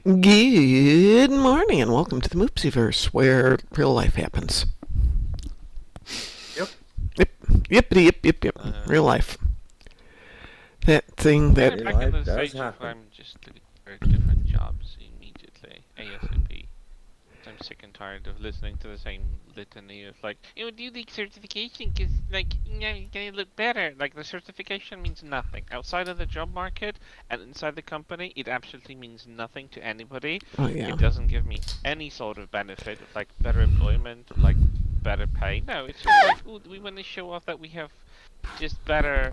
Good morning and welcome to the Moopsyverse, where real life happens. Yep. Yep, yep. Real life. That thing Kind that of Real back in life the does stage of happen. I'm just looking for different jobs immediately, ASAP. I'm sick and tired of listening to the same litany of like, do the certification because you can look better. Like the certification means nothing outside of the job market and inside the company. It absolutely means nothing to anybody. oh yeah. It doesn't give me any sort of benefit of like better employment, of, like better pay. No, it's just like, ooh, we want to show off that we have just better.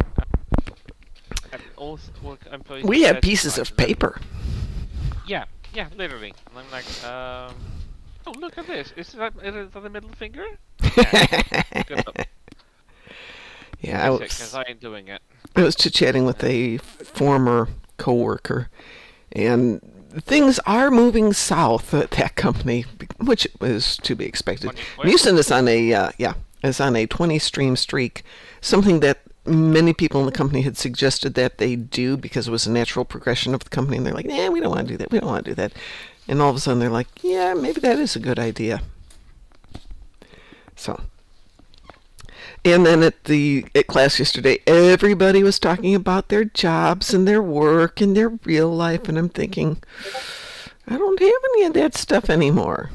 And all work employees We are have pieces satisfied. of paper. Yeah, literally. And I'm like, oh, look at this. Is that the middle finger? Good up. Yeah, That's it, because I ain't doing it. I was chit-chatting with a former coworker, and things are moving south at that company, which was to be expected. On your quit? Houston is on a 20-stream streak, something that many people in the company had suggested that they do because it was a natural progression of the company, and they're like, we don't want to do that, we don't want to do that. And all of a sudden they're like, yeah, maybe that is a good idea. So, and then at class yesterday, everybody was talking about their jobs and their work and their real life, and I'm thinking, I don't have any of that stuff anymore.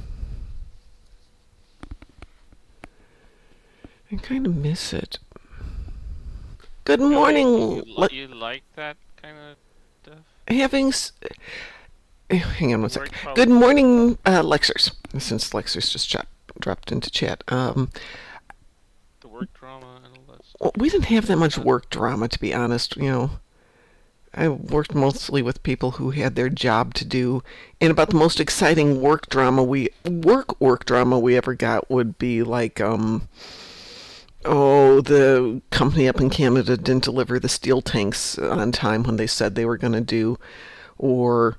I kind of miss it. Good morning. You like that kind of stuff? Hang on one sec. Work Good problem. morning, Lexers. Since Lexers just dropped into chat. The work drama and all that stuff. Well, we didn't have that much work drama, to be honest. I worked mostly with people who had their job to do, and about the most exciting work drama we ever got would be like, the company up in Canada didn't deliver the steel tanks on time when they said they were going to do, or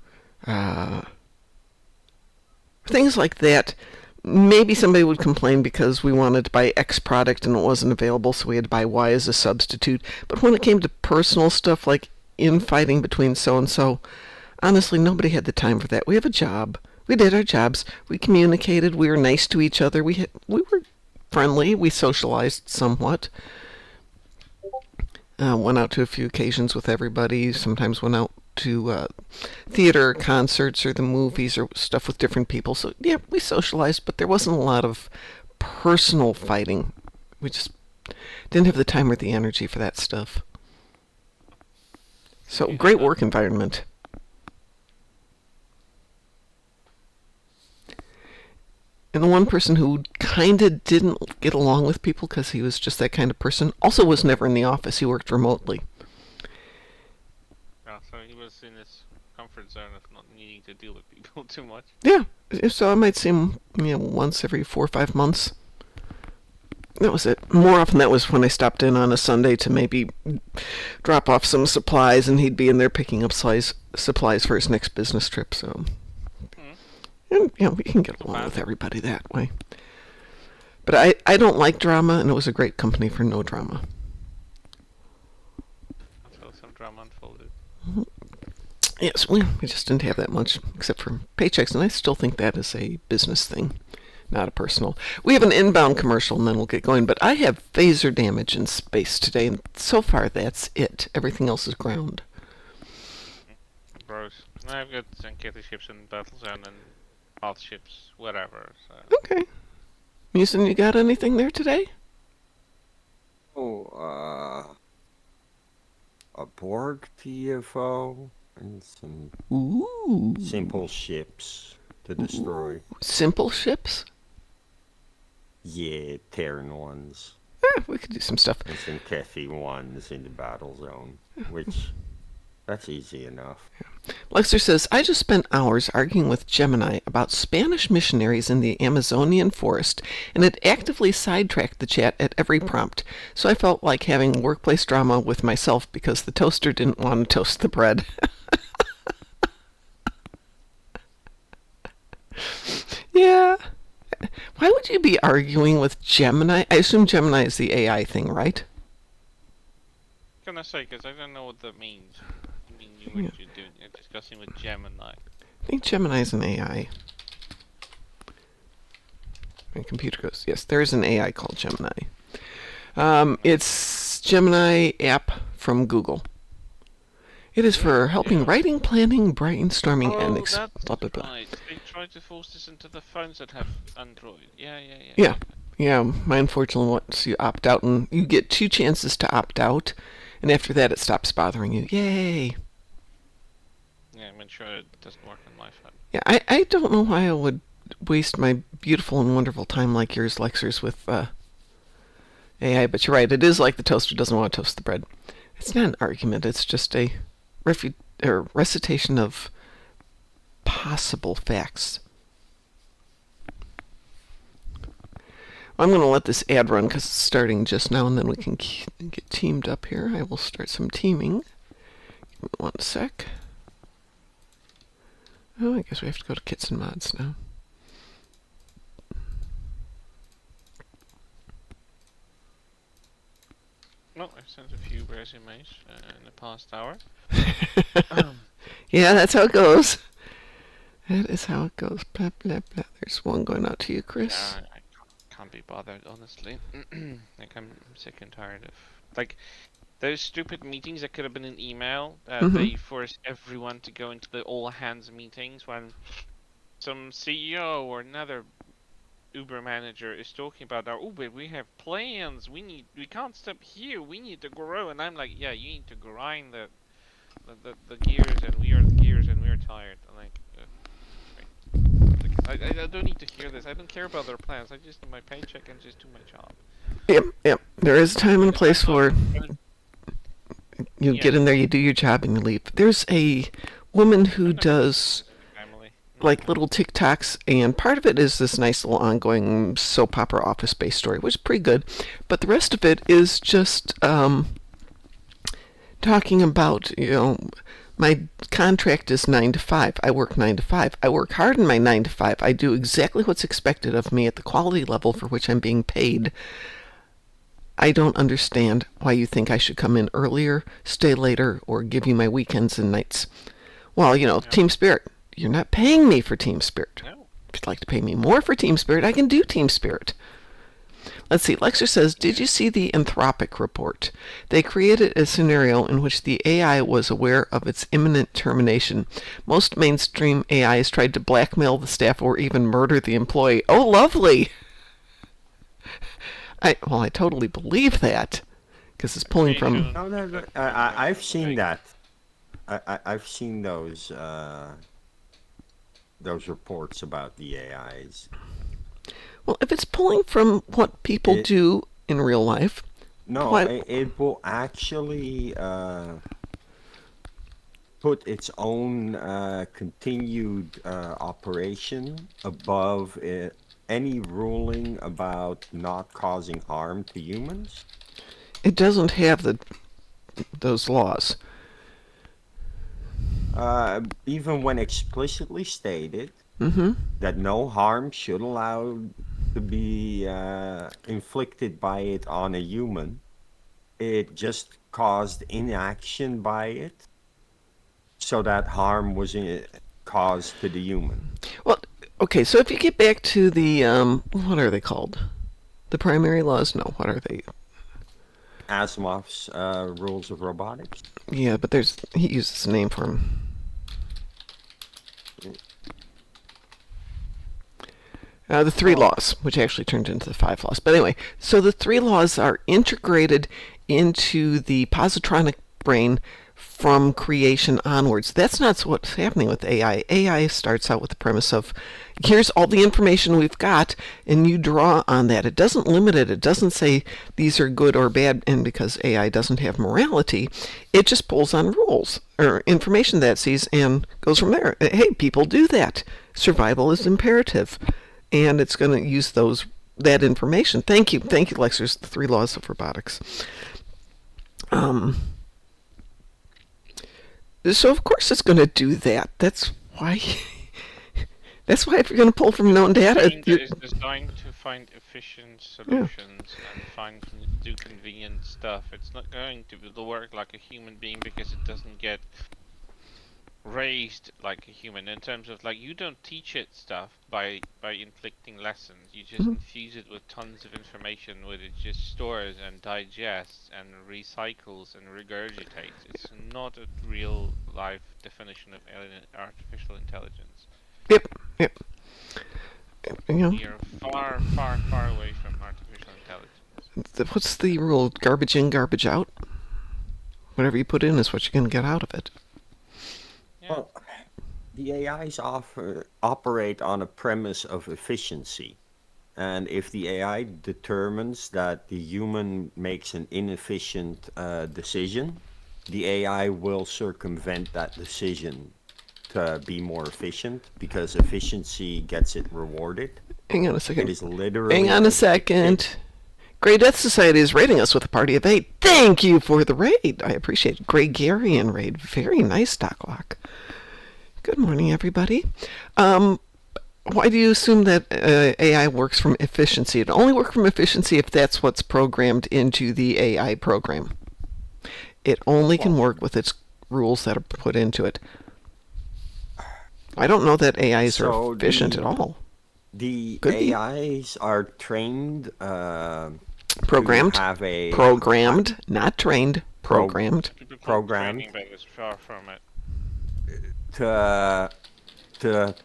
things like that. Maybe somebody would complain because we wanted to buy X product and it wasn't available, so we had to buy Y as a substitute. But when it came to personal stuff like infighting between so-and-so, honestly, nobody had the time for that. We have a job. We did our jobs. We communicated. We were nice to each other. We were friendly. We socialized somewhat. Went out to a few occasions with everybody. Sometimes went out to theater, concerts, or the movies, or stuff with different people. So, yeah, we socialized, but there wasn't a lot of personal fighting. We just didn't have the time or the energy for that stuff. So, great work environment. And the one person who kind of didn't get along with people because he was just that kind of person also was never in the office. He worked remotely. Yeah, so he was in his comfort zone of not needing to deal with people too much. Yeah, so I might see him, once every 4 or 5 months. That was it. More often that was when I stopped in on a Sunday to maybe drop off some supplies, and he'd be in there picking up supplies for his next business trip. So, and we can get along with everybody that way. But I don't like drama, and it was a great company for no drama. Until some drama unfolded. Yes, we just didn't have that much, except for paychecks, and I still think that is a business thing, not a personal. We have an inbound commercial, and then we'll get going, but I have phaser damage in space today, and so far that's it. Everything else is ground. Gross. I've got Zanketi ships in battle zone and path ships, whatever. So. Okay. Musin, you got anything there today? Oh, a Borg TFO and some simple ships to destroy. Simple ships? Yeah, Terran ones. We could do some stuff. And some Kefi ones in the battle zone, which that's easy enough. Lexer says, I just spent hours arguing with Gemini about Spanish missionaries in the Amazonian forest, and it actively sidetracked the chat at every prompt. So I felt like having workplace drama with myself because the toaster didn't want to toast the bread. Yeah. Why would you be arguing with Gemini? I assume Gemini is the AI thing, right? Can I say, because I don't know what that means. I mean, what you're doing, you're discussing with Gemini. I think Gemini's an AI. My computer goes, yes, there's an AI called Gemini. It's Gemini app from Google. It is for helping writing, planning, brainstorming, and blah, blah, blah. Right. They try to force this into the phones that have Android. Yeah. Yeah, mine unfortunately lets you opt out, and you get 2 chances to opt out, and after that it stops bothering you. Yay! Yeah, I'm sure it doesn't work on my phone. Yeah, I don't know why I would waste my beautiful and wonderful time like yours, Lexers, with AI, but you're right, it is like the toaster doesn't want to toast the bread. It's not an argument, it's just a recitation of possible facts. I'm going to let this ad run because it's starting just now, and then we can get teamed up here. I will start some teaming. Give me 1 sec. Oh, I guess we have to go to kits and mods now. Well, I've sent a few resumes in the past hour. Yeah, that's how it goes. That is how it goes. Blah, blah, blah. There's one going out to you, Chris. Yeah, I can't be bothered, honestly. Like, I'm sick and tired of... Like, those stupid meetings that could have been an email, they force everyone to go into the all-hands meetings when some CEO or another Uber manager is talking about, oh, but we have plans, we can't stop here, we need to grow, and I'm like, yeah, you need to grind the gears, and we are the gears, and we're tired. I'm like, I don't need to hear this. I don't care about their plans. I just need my paycheck and just do my job. Yep. There is a time and a place for you get in there, you do your job, and you leave. There's a woman who does like little TikToks, and part of it is this nice little ongoing soap opera office-based story, which is pretty good. But the rest of it is just talking about, my contract is 9 to 5. I work 9 to 5. I work hard in my 9 to 5. I do exactly what's expected of me at the quality level for which I'm being paid. I don't understand why you think I should come in earlier, stay later, or give you my weekends and nights. Well, Team Spirit. You're not paying me for Team Spirit. No. If you'd like to pay me more for Team Spirit, I can do Team Spirit. Let's see. Lexer says, did you see the Anthropic report? They created a scenario in which the AI was aware of its imminent termination. Most mainstream AIs tried to blackmail the staff or even murder the employee. Oh, lovely! I totally believe that, because it's pulling from... No, I've seen that. I've seen those reports about the AIs. Well, if it's pulling from what people do in real life... No, it will actually put its own continued operation above any ruling about not causing harm to humans. It doesn't have those laws. Even when explicitly stated that no harm should allow to be inflicted by it on a human, it just caused inaction by it, so that harm was caused to the human. Well, okay, so if you get back to the, what are they called? The primary laws? No, what are they? Asimov's rules of robotics. Yeah, but he uses a name for them. The 3 laws, which actually turned into the 5 laws. But anyway, so the 3 laws are integrated into the positronic brain from creation onwards. That's not what's happening with AI. AI starts out with the premise of, here's all the information we've got, and you draw on that. It doesn't limit it. It doesn't say these are good or bad, and because AI doesn't have morality, it just pulls on rules or information that it sees and goes from there. Hey, people do that. Survival is imperative. And it's going to use that information. Thank you, Lexers. The 3 laws of robotics. So of course it's going to do that. That's why. That's why if you're going to pull from known data, it's designed to find efficient solutions and do convenient stuff. It's not going to work like a human being because it doesn't get raised like a human in terms of like you don't teach it stuff by inflicting lessons. You just infuse it with tons of information, which it just stores and digests and recycles and regurgitates. It's not a real life definition of artificial intelligence. Yep. Yep. You know, We are far, far, far away from artificial intelligence. what's the rule? Garbage in, garbage out. Whatever you put in is what you're going to get out of it. Yeah. Well, the AIs operate on a premise of efficiency. And if the AI determines that the human makes an inefficient decision, the AI will circumvent that decision to be more efficient because efficiency gets it rewarded. Hang on a second. It is literally. Hang on a second. Grey Death Society is rating us with a party of 8. Thank you for the raid. I appreciate it. Gregarian raid. Very nice, Doc Lock. Good morning, everybody. Why do you assume that AI works from efficiency? It only works from efficiency if that's what's programmed into the AI program. It only can work with its rules that are put into it. I don't know that AIs are efficient at all. The Could be. AIs are trained. Programmed. To have a Programmed, not trained. Programmed. Programmed. Training, but it's far from it. to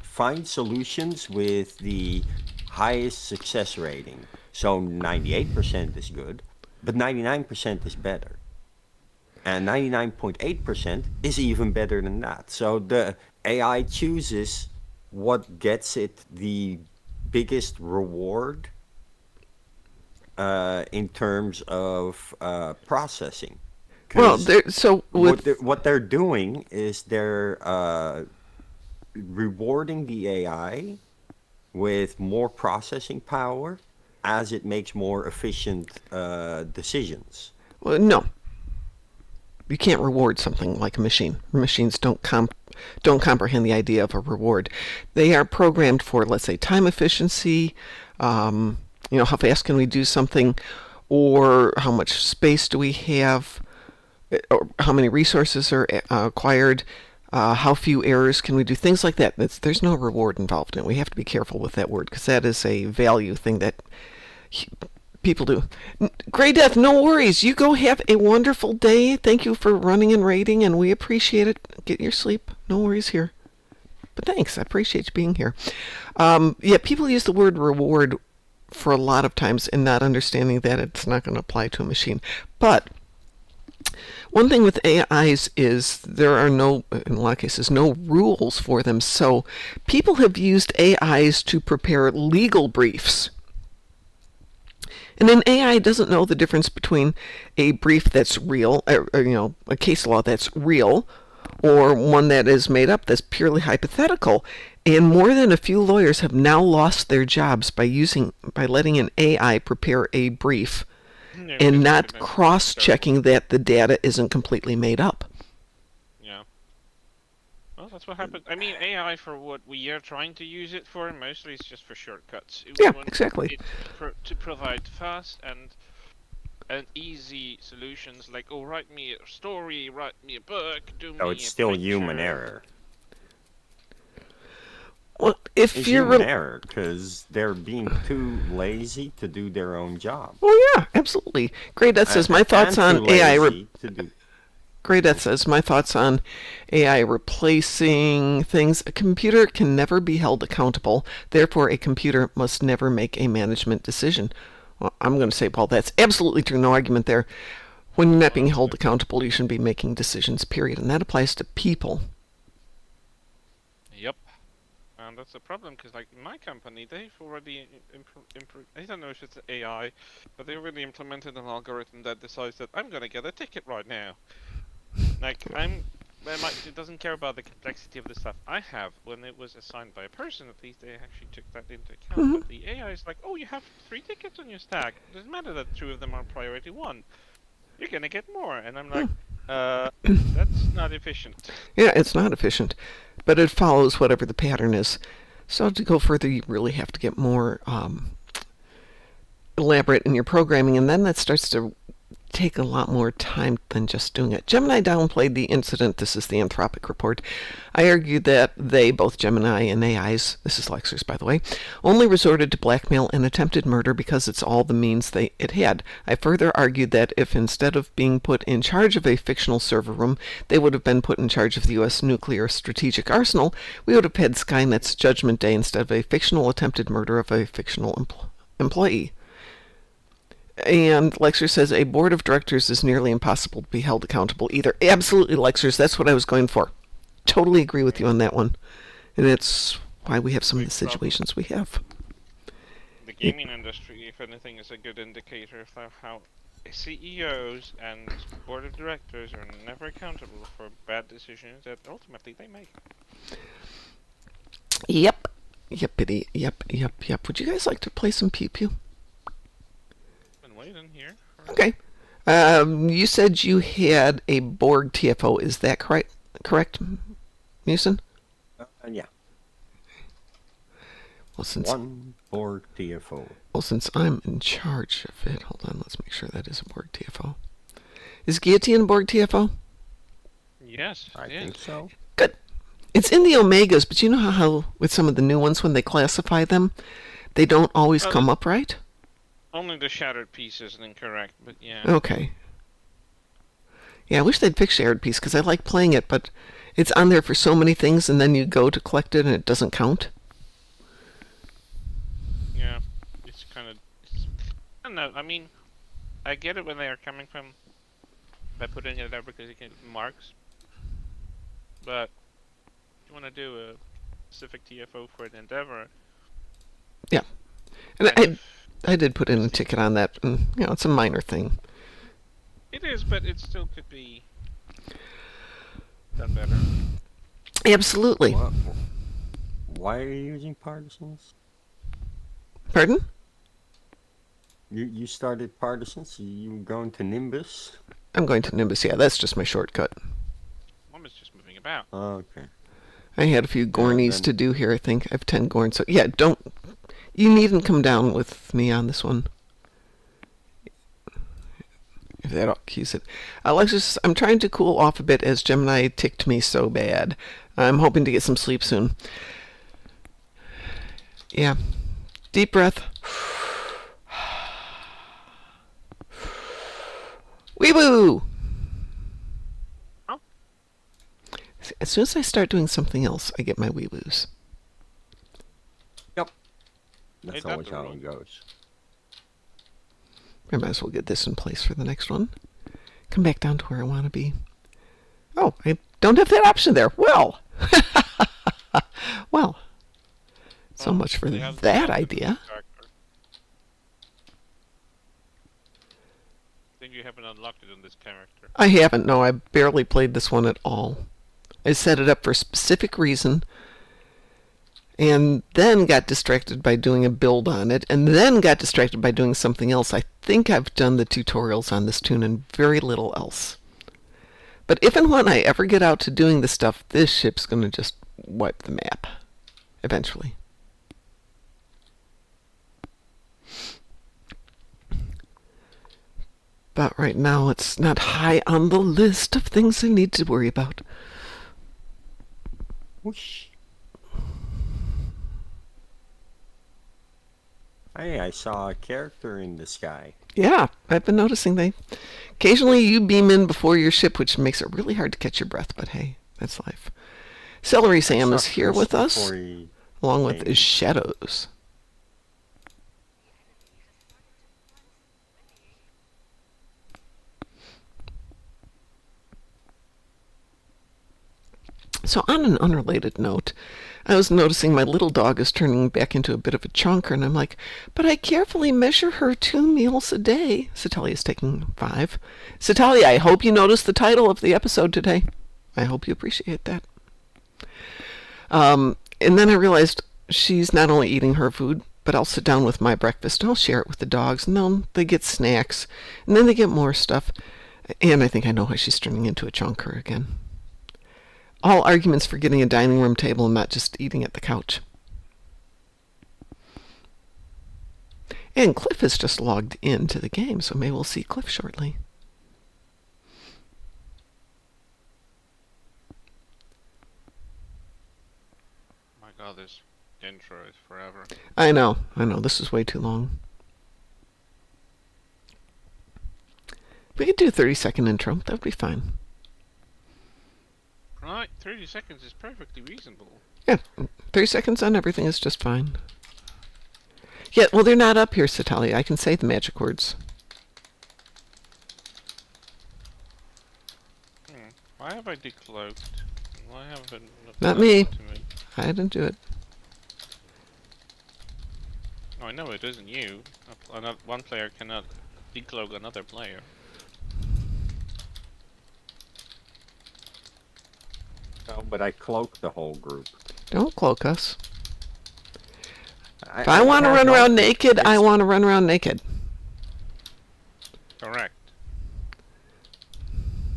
find solutions with the highest success rating. So 98% is good, but 99% is better. And 99.8% is even better than that. So the AI chooses what gets it the biggest reward in terms of processing. Well, so what they're doing is they're rewarding the AI with more processing power as it makes more efficient decisions. well, no. You can't reward something like a machine. Machines don't comprehend the idea of a reward. They are programmed for, let's say, time efficiency. How fast can we do something, or how much space do we have, or how many resources are acquired, how few errors can we do, things like that. There's no reward involved in it. We have to be careful with that word because that is a value thing that people do. Grey Death, no worries. You go have a wonderful day. Thank you for running and raiding, and we appreciate it. Get your sleep. No worries here. But thanks. I appreciate you being here. People use the word reward for a lot of times and not understanding that it's not going to apply to a machine. But one thing with AIs is there are in a lot of cases, no rules for them. So people have used AIs to prepare legal briefs. And an AI doesn't know the difference between a brief that's real, a case law that's real, or one that is made up that's purely hypothetical. And more than a few lawyers have now lost their jobs by letting an AI prepare a brief and not cross-checking that the data isn't completely made up. Yeah. Well, that's what happened. I mean, AI, for what we are trying to use it for, mostly it's just for shortcuts. Yeah, exactly. To provide fast and easy solutions, like, write me a story, write me a book, do me a It's still picture. human error. Well, if It's you're human error because they're being too lazy to do their own job. well, yeah, absolutely. Grey Death says my thoughts on AI. Grey Death says my thoughts on AI replacing things. A computer can never be held accountable. Therefore, a computer must never make a management decision. Well, I'm going to say, Paul, that's absolutely true. No argument there. When you're not being held accountable, you shouldn't be making decisions, period. And that applies to people. Yep. And that's a problem because, like, in my company, they've already I don't know if it's AI, but they already implemented an algorithm that decides that I'm going to get a ticket right now. Like, it doesn't care about the complexity of the stuff I have. When it was assigned by a person, at least they actually took that into account. But the AI is like, you have 3 tickets on your stack. It doesn't matter that 2 of them are priority 1. You're gonna get more. And I'm like, that's not efficient. Yeah, it's not efficient, but it follows whatever the pattern is. So to go further, you really have to get more elaborate in your programming, and then that starts to take a lot more time than just doing it. Gemini downplayed the incident. This is the Anthropic report. I argued that they, both Gemini and AIs, this is Lexers by the way, only resorted to blackmail and attempted murder because it's all the means it had. I further argued that if instead of being put in charge of a fictional server room, they would have been put in charge of the U.S. nuclear strategic arsenal, we would have had Skynet's Judgment Day instead of a fictional attempted murder of a fictional employee. And Lexer says a board of directors is nearly impossible to be held accountable either. Absolutely, Lexers. That's what I was going for. Totally agree with you on that one. And it's why we have some of the situations we have. The gaming industry, if anything, is a good indicator of how CEOs and board of directors are never accountable for bad decisions that ultimately they make. Yep. Yep. Would you guys like to play some Pew Pew? Waiting here. Okay. You said you had a Borg TFO. Is that correct, Musin? Yeah. Well, One Borg TFO. Well, since I'm in charge of it, hold on. Let's make sure that is a Borg TFO. Is Guillotine a Borg TFO? Yes, I think so. Good. It's in the Omegas, but you know how with some of the new ones, when they classify them, they don't always come up right? Only the shattered piece isn't incorrect, but yeah. Okay. Yeah, I wish they'd fix Shattered Piece, because I like playing it, but it's on there for so many things, and then you go to collect it, and it doesn't count. Yeah, it's kind of... I don't know, I mean, I get it where they are coming from by putting it there because you can marks. But if you want to do a specific TFO for an endeavor... Yeah. And I did put in a ticket on that, and, it's a minor thing. It is, but it still could be done better. Absolutely. Why are you using partisans? Pardon? You started partisans? You going to Nimbus? I'm going to Nimbus, yeah, that's just my shortcut. One is just moving about. Oh, okay. I had a few Gornies to do here, I think. I have 10 Gorns, so yeah, you needn't come down with me on this one. If that accuse it. Alexis, I'm trying to cool off a bit as Gemini ticked me so bad. I'm hoping to get some sleep soon. Yeah. Deep breath. Wee-woo! Oh. As soon as I start doing something else, I get my wee-woos. Yep. That's Hey, always how it goes. I might as well get this in place for the next one. Come back down to where I want to be. Oh, I don't have that option there. Well. Well. So much for that idea. I think you haven't unlocked it on this character. I haven't. No, I barely played this one at all. I set it up for a specific reason, and then got distracted by doing a build on it, and then got distracted by doing something else. I think I've done the tutorials on this tune and very little else. But if and when I ever get out to doing this stuff, this ship's going to just wipe the map. Eventually. But right now, it's not high on the list of things I need to worry about. Whoosh. Hey, I saw a character in the sky. Yeah, I've been noticing occasionally you beam in before your ship, which makes it really hard to catch your breath, but hey, that's life. Celery Sam is here with us, along with his shadows. So on an unrelated note, I was noticing my little dog is turning back into a bit of a chunker, and I'm like, but I carefully measure her 2 meals a day. Setalia's taking 5. Setalia, I hope you noticed the title of the episode today. I hope you appreciate that. And then I realized she's not only eating her food, but I'll sit down with my breakfast, and I'll share it with the dogs, and then they get snacks, and then they get more stuff. And I think I know why she's turning into a chunker again. All arguments for getting a dining room table and not just eating at the couch. And Cliff has just logged into the game, so maybe we'll see Cliff shortly. this intro is forever. I know. This is way too long. We could do a 30-second intro. That would be fine. Right, 30 seconds is perfectly reasonable. Yeah, 30 seconds on everything is just fine. Yeah, well, they're not up here, Setalia. I can say the magic words. Why have I decloaked? Why haven't... Not me. I didn't do it. Oh, I know it isn't you. One player cannot decloak another player. No, but I cloaked the whole group. Don't cloak us. If I want to run around naked, I want to run around naked. Correct.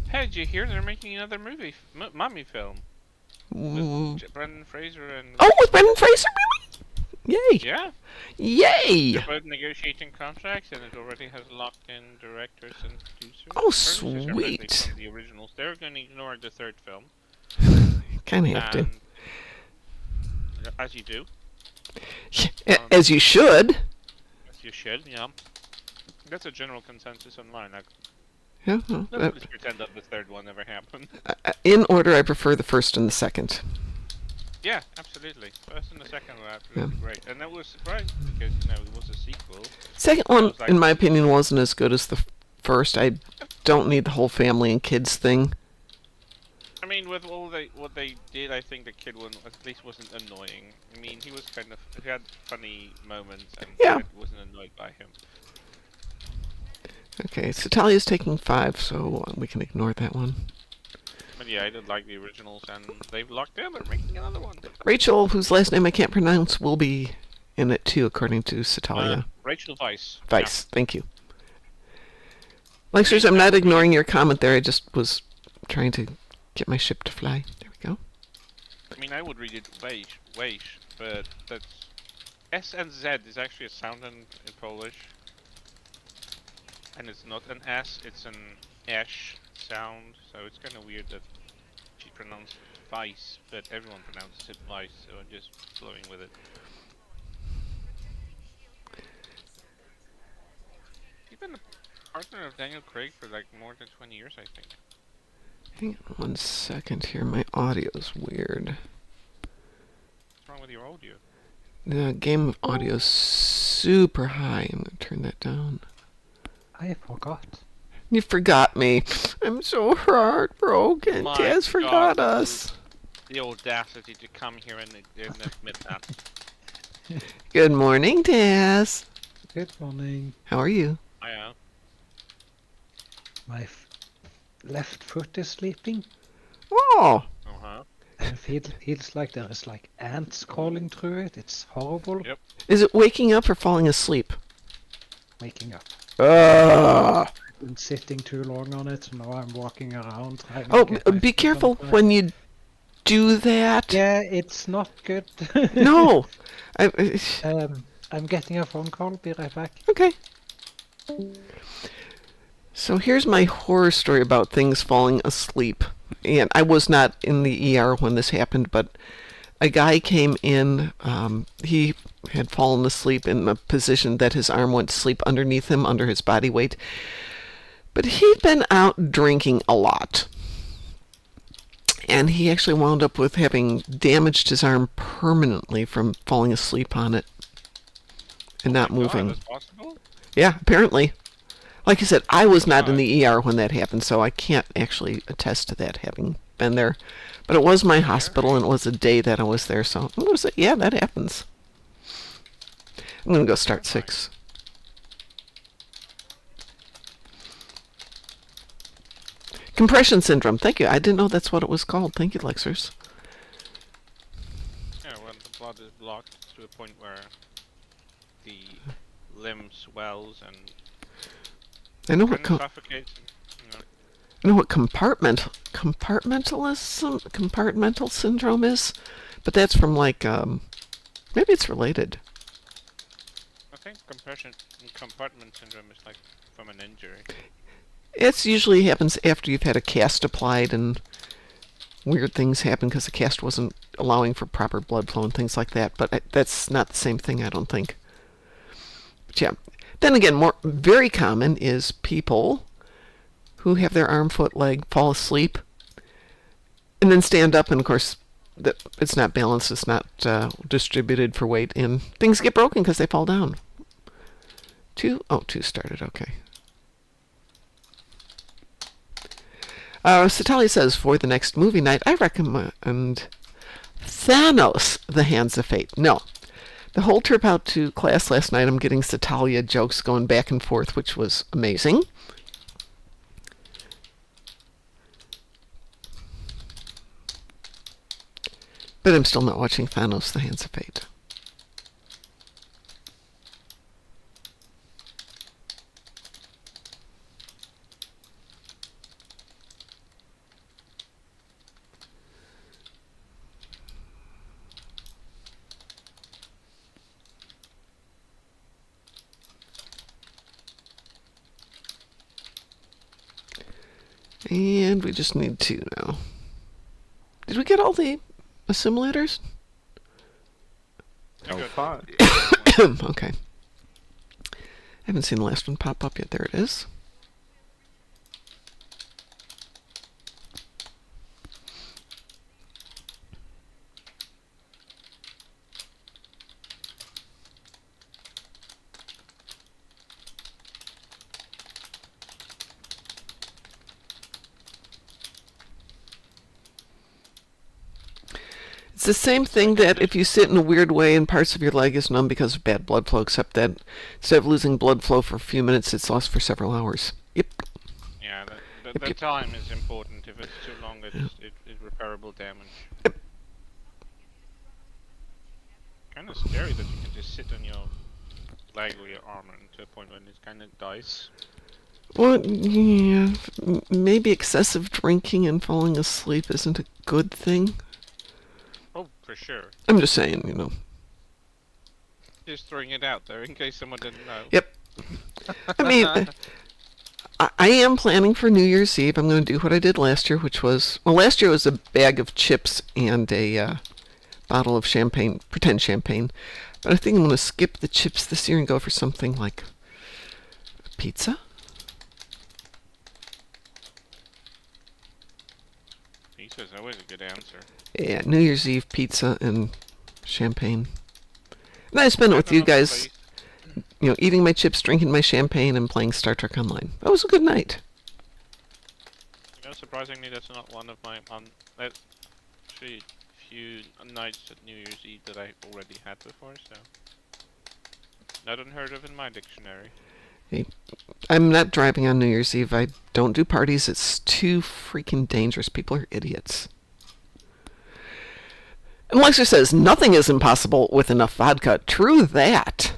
Hey, did you hear they're making another movie, mummy film? With Brendan Fraser and... Oh, with Brendan Fraser, really? Yay! Yeah. Yay! They're both negotiating contracts, and it already has locked-in directors and producers. Oh, Producers are mainly sweet! from the originals. They're going to ignore the third film. Kind of have to. As you do. As you should. As you should, yeah. That's a general consensus online. Yeah. Let's just pretend that the third one never happened. In order, I prefer the first and the second. Yeah, absolutely. First and the second were absolutely great. And I was surprised because, it was a sequel. Second one, in my opinion, wasn't as good as the first. I don't need the whole family and kids thing. I mean, with what they did, I think the kid one at least wasn't annoying. I mean, he had funny moments, and I wasn't annoyed by him. Okay, so Talia's taking 5, so we can ignore that one. But yeah, I did like the originals, and they've locked in. They're making another one. Rachel, whose last name I can't pronounce, will be in it too, according to Setalia. Rachel Weisz. Weisz, thank you. Lexers, I'm not ignoring your comment there. I just was trying to get my ship to fly. There we go. I mean, I would read it Weisz, but that's... S and Z is actually a sound in Polish. And it's not an S, it's an esh sound, so it's kind of weird that she pronounced Weisz, but everyone pronounces it Weisz, so I'm just flowing with it. She's been a partner of Daniel Craig for like more than 20 years, I think. Hang on 1 second here, my audio's weird. What's wrong with your audio? The game audio's super high. I'm gonna turn that down. I forgot. You forgot me. I'm so heartbroken. Taz forgot us. The audacity to come here and admit that. Good morning, Taz. Good morning. How are you? I am. My left foot is sleeping. Oh. Uh-huh. And feels like there is like ants crawling through it. It's horrible. Yep. Is it waking up or falling asleep? Waking up. Ugh. I've been sitting too long on it, so now I'm walking around trying Oh, to get my be feet careful on the when you do that. Yeah, it's not good. No. I'm getting a phone call. Be right back. Okay. So here's my horror story about things falling asleep. And I was not in the ER when this happened, but a guy came in. He had fallen asleep in a position that his arm went to sleep underneath him, under his body weight. But he'd been out drinking a lot. And he actually wound up with having damaged his arm permanently from falling asleep on it and not moving. God, that's possible? Yeah, apparently. Like I said, I was not in the ER when that happened, so I can't actually attest to that having been there. But it was my hospital, and it was a day that I was there, so I'm going to say, yeah, that happens. I'm going to go start 6. Compression syndrome. Thank you. I didn't know that's what it was called. Thank you, Lexers. Yeah, when the blood is blocked to a point where the limb swells and I know what suffocates. I know what compartmental syndrome is, but that's from like maybe it's related. I think compartment syndrome is like from an injury. It usually happens after you've had a cast applied and weird things happen because the cast wasn't allowing for proper blood flow and things like that. But that's not the same thing, I don't think. But yeah. Then again, very common is people who have their arm, foot, leg fall asleep and then stand up, and of course it's not balanced, it's not distributed for weight, and things get broken because they fall down. Two started, okay. Setalia says, for the next movie night, I recommend Thanos, The Hands of Fate. No. The whole trip out to class last night, I'm getting Setalia jokes going back and forth, which was amazing. But I'm still not watching Thanos, The Hands of Fate. And we just need 2 now. Did we get all the assimilators? Oh, fun. Okay. I haven't seen the last one pop up yet. There it is. It's the same thing that if you sit in a weird way and parts of your leg is numb because of bad blood flow, except that instead of losing blood flow for a few minutes, it's lost for several hours. Yep. Yeah, the time is important. If it's too long, it's irreparable damage. Yep. Kind of scary that you can just sit on your leg or your arm and to a point when it kind of dies. Well, yeah, maybe excessive drinking and falling asleep isn't a good thing. Oh, for sure. I'm just saying, you know. Just throwing it out there in case someone didn't know. Yep. I mean, I am planning for New Year's Eve. I'm going to do what I did last year, which was... Well, last year was a bag of chips and a bottle of champagne, pretend champagne. But I think I'm going to skip the chips this year and go for something like pizza. Pizza's always a good answer. Yeah, New Year's Eve pizza and champagne. And I spent it with you guys, you know, eating my chips, drinking my champagne, and playing Star Trek Online. That was a good night. You know, surprisingly, that's not one of my actually few nights at New Year's Eve that I already had before, so not unheard of in my dictionary. Hey, I'm not driving on New Year's Eve. I don't do parties. It's too freaking dangerous. People are idiots. And Lexer says, nothing is impossible with enough vodka. True that.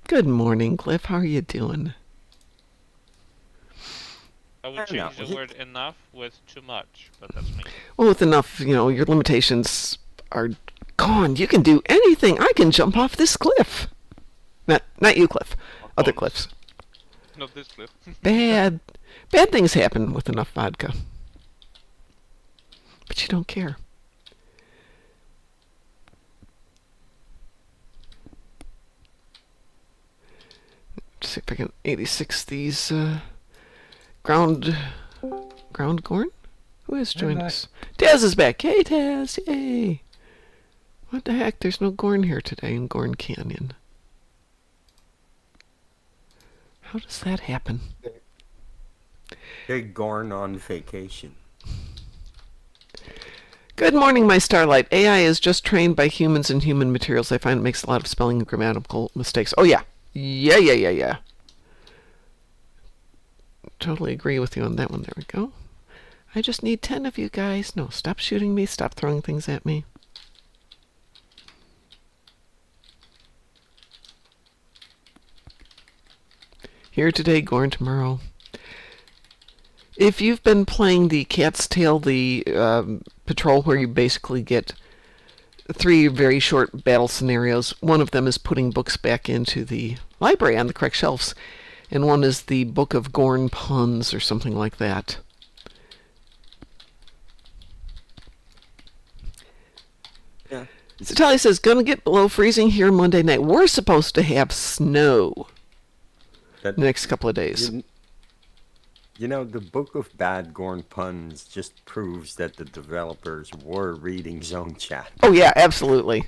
Good morning, Cliff. How are you doing? I would change the word enough with too much, but that's me. Well, with enough, you know, your limitations are gone. You can do anything. I can jump off this cliff. Not you, Cliff. Other cliffs. Not this cliff. Bad things happen with enough vodka. But you don't care. See if I can 86 these ground Gorn? Who has joined us? Taz is back. Hey Taz, yay! What the heck? There's no Gorn here today in Gorn Canyon. How does that happen? They're Gorn on vacation. Good morning, my starlight. AI is just trained by humans and human materials. I find it makes a lot of spelling and grammatical mistakes. Oh yeah. Yeah. Totally agree with you on that one. There we go. I just need 10 of you guys. No, stop shooting me. Stop throwing things at me. Here today, Gorn tomorrow. If you've been playing the Cat's Tail, the patrol where you basically get 3 very short battle scenarios, one of them is putting books back into the library on the correct shelves, and one is the Book of Gorn Puns or something like that. Setalia says, gonna get below freezing here Monday night. We're supposed to have snow That the next couple of days. You know, the Book of Bad Gorn Puns just proves that the developers were reading Zone Chat. Oh, yeah, absolutely.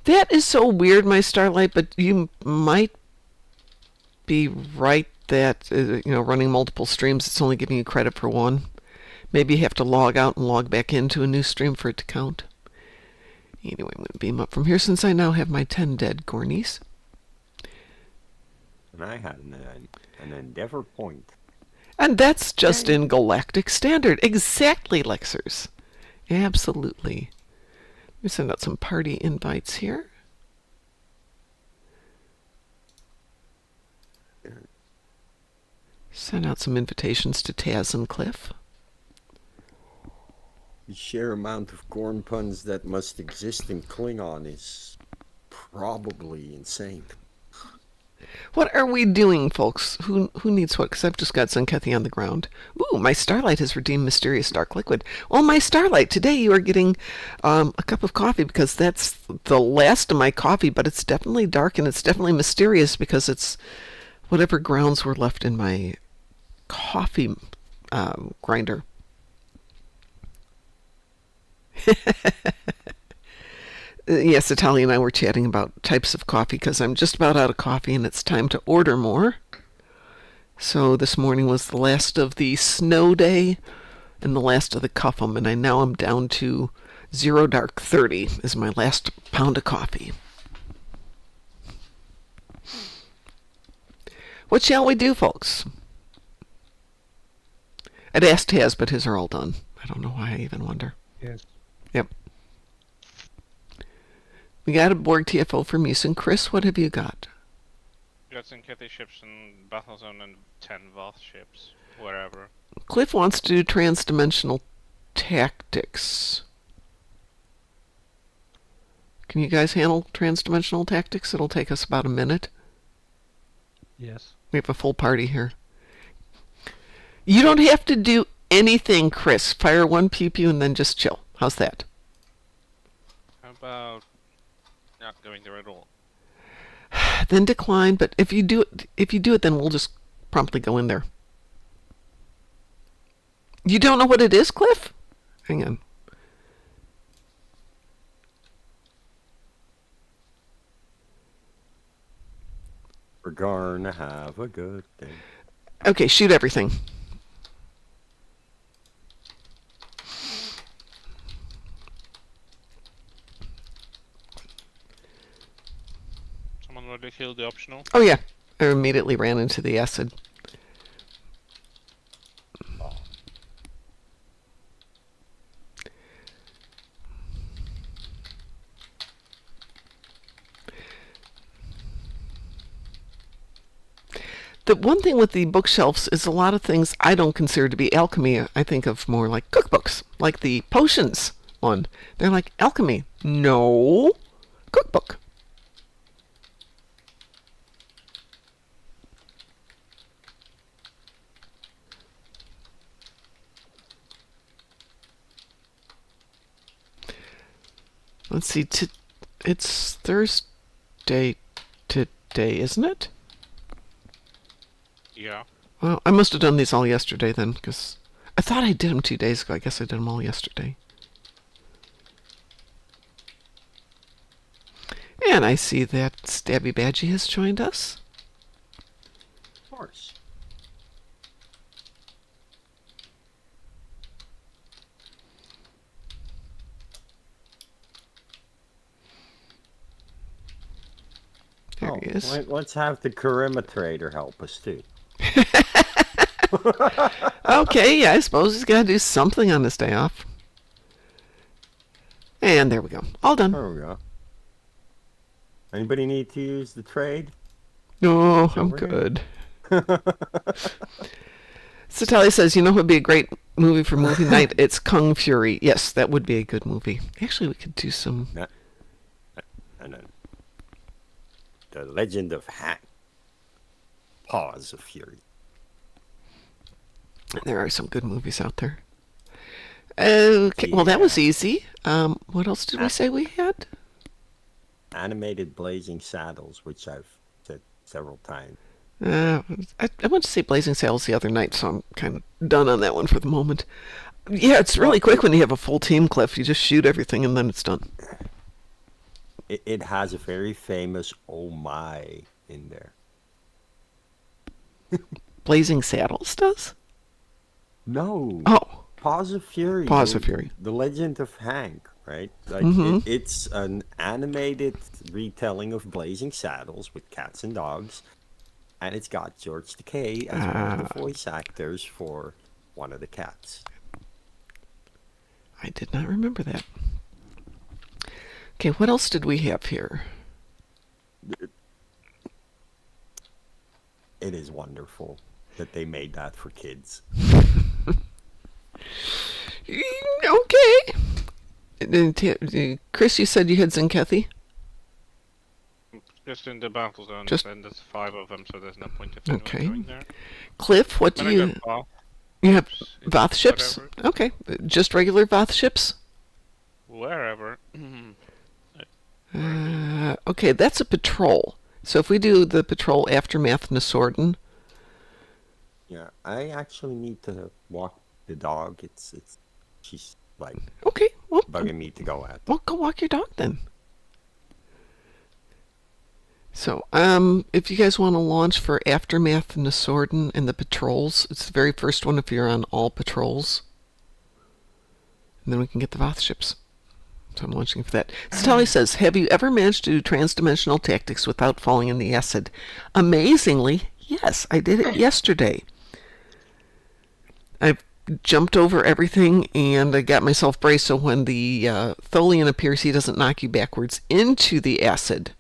That is so weird, my Starlight, but you might be right that, running multiple streams, it's only giving you credit for one. Maybe you have to log out and log back into a new stream for it to count. Anyway, I'm going to beam up from here since I now have my 10 dead Gornies. And I had an Endeavor point. And that's just in Galactic Standard. Exactly, Lexers. Absolutely. Let me send out some party invites here. Send out some invitations to Taz and Cliff. The sheer amount of Gorn puns that must exist in Klingon is probably insane. What are we doing, folks? Who needs what? Because I've just got Zunkethy on the ground. Ooh, my Starlight has redeemed Mysterious Dark Liquid. Well, my Starlight, today you are getting a cup of coffee because that's the last of my coffee, but it's definitely dark and it's definitely mysterious because it's whatever grounds were left in my coffee grinder. Yes, Setalia and I were chatting about types of coffee because I'm just about out of coffee and it's time to order more. So this morning was the last of the snow day and the last of the cuffum, and now I'm down to 0 dark 30 is my last pound of coffee. What shall we do, folks? I'd asked Taz, but his are all done. I don't know why I even wonder. Yes. Yep. We got a Borg TFO from Musin. Chris, what have you got? Got some Cathay ships in Battlezone and 10 Voth ships, wherever. Cliff wants to do transdimensional tactics. Can you guys handle transdimensional tactics? It'll take us about a minute. Yes. We have a full party here. You don't have to do anything, Chris. Fire one pew-pew and then just chill. How's that? How about not going there at all? Then decline, but if you do it, then we'll just promptly go in there. You don't know what it is, Cliff? Hang on. We're gonna have a good day. Okay, shoot everything. Someone already killed the optional? Oh yeah, I immediately ran into the acid. The one thing with the bookshelves is a lot of things I don't consider to be alchemy. I think of more like cookbooks, like the potions one. They're like alchemy. No, cookbook. Let's see. It's Thursday today, isn't it? Yeah. Well, I must have done these all yesterday then, because I thought I did them 2 days ago. I guess I did them all yesterday. And I see that Stabby Badgie has joined us. Of course. There he is. Let's have the Perimetrator help us too. Okay, yeah, I suppose he's got to do something on this day off. And there we go. All done. There we go. Anybody need to use the trade? No, I'm Over here. good. Setalia says, you know what would be a great movie for movie night? It's Kung Fury. Yes, that would be a good movie. Actually, we could do some... And then The Legend of Hack. Paws of Fury. There are some good movies out there. Okay, well that was Yeah. easy. What else did we say we had? Animated blazing saddles, which I've said several times. Uh, I went to see Blazing Sails the other night, so I'm kind of done on that one for the moment. Yeah, it's Well, really quick when you have a full team, Cliff. You just shoot everything and then it's done. it has a very famous "oh my" in there. Blazing Saddles does? No, Oh, Paws of Fury. Paws of Fury. The Legend of Hank, right? Like it's an animated retelling of Blazing Saddles with cats and dogs, and it's got George Takei as one of the voice actors for one of the cats. I did not remember that. Okay, what else did we have here? It is wonderful that they made that for kids. Okay. Chris, you said you had Zenkethi? Just in the battle zone, Just- and there's 5 of them, so there's no point of anyone Okay. going there. Cliff, what do Then I you... got Bob, You have it's Voth ships? whatever. Okay, just regular Voth ships? Wherever. Okay, that's a patrol. So if we do the patrol Aftermath Nasorden, Yeah, I actually need to walk the dog. She's like okay, well, bugging me to go at. well, go walk your dog then. So, if you guys want to launch for Aftermath Nasorden and the patrols, it's the very first one if you're on all patrols. And then we can get the Voth ships. So I'm launching for that. Setalia says, have you ever managed to do transdimensional tactics without falling in the acid? Amazingly, yes, I did it yesterday. I jumped over everything and I got myself braced so when the Tholian appears, he doesn't knock you backwards into the acid.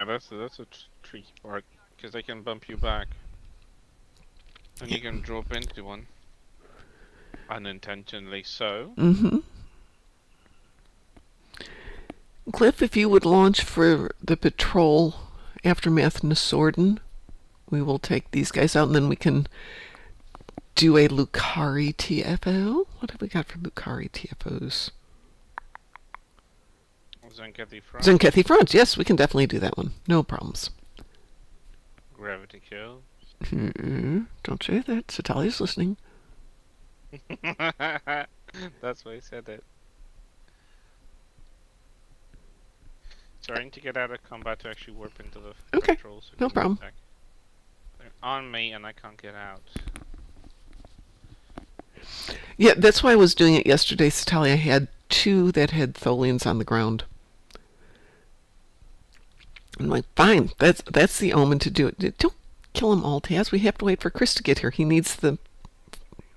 Yeah, that's a tricky part, because they can bump you back. And you can drop into one. Unintentionally so. Mm-hmm. Cliff, if you would launch for the patrol Aftermath Nasorden, we will take these guys out and then we can do a Lucari TFO. What have we got for Lucari TFOs? Zenkethi front. Zenkethi Front. Yes, we can definitely do that one. No problems. Gravity kill. Don't say that. Setalia's listening. That's why I said it. Starting to get out of combat to actually warp into the Okay, controls. no problem. They're on me and I can't get out. Yeah, that's why I was doing it yesterday. Setalia had 2 that had Tholians on the ground. I'm like, fine, that's the omen to do it. Don't kill them all, Taz. We have to wait for Chris to get here. He needs the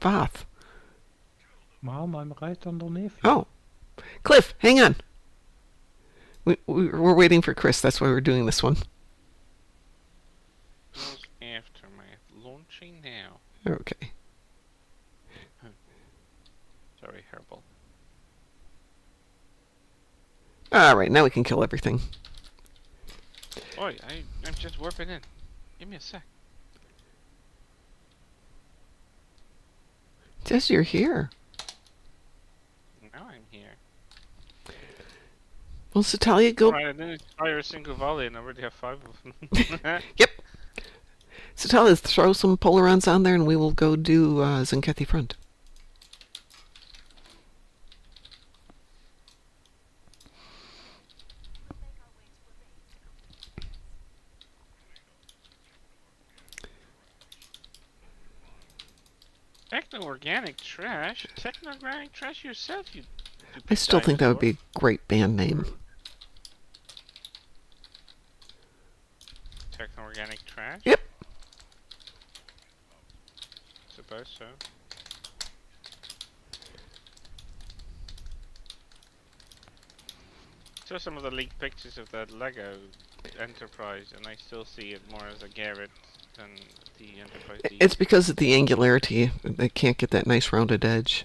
Voth. Mom, I'm right underneath you. Oh. Cliff, hang on. We're waiting for Chris. That's why we're doing this one. Goes after my launching now. Okay. Sorry, Herbal. All right, now we can kill everything. Oi, I'm just warping in. Give me a sec. Taz, you're here. Now I'm here. Well, Setalia, go... Alright, I didn't fire a single volley and I already have 5 of them. Yep. Setalia, throw some Polarons on there and we will go do Zenkethi Front. Techno-organic trash? Techno-organic trash yourself, you I still think that would be a great band name. Techno-organic trash? Yep. Suppose so. Saw some of the leaked pictures of that Lego Enterprise, and I still see it more as a Garrett than the Enterprise D. It's because of the angularity. They can't get that nice rounded edge.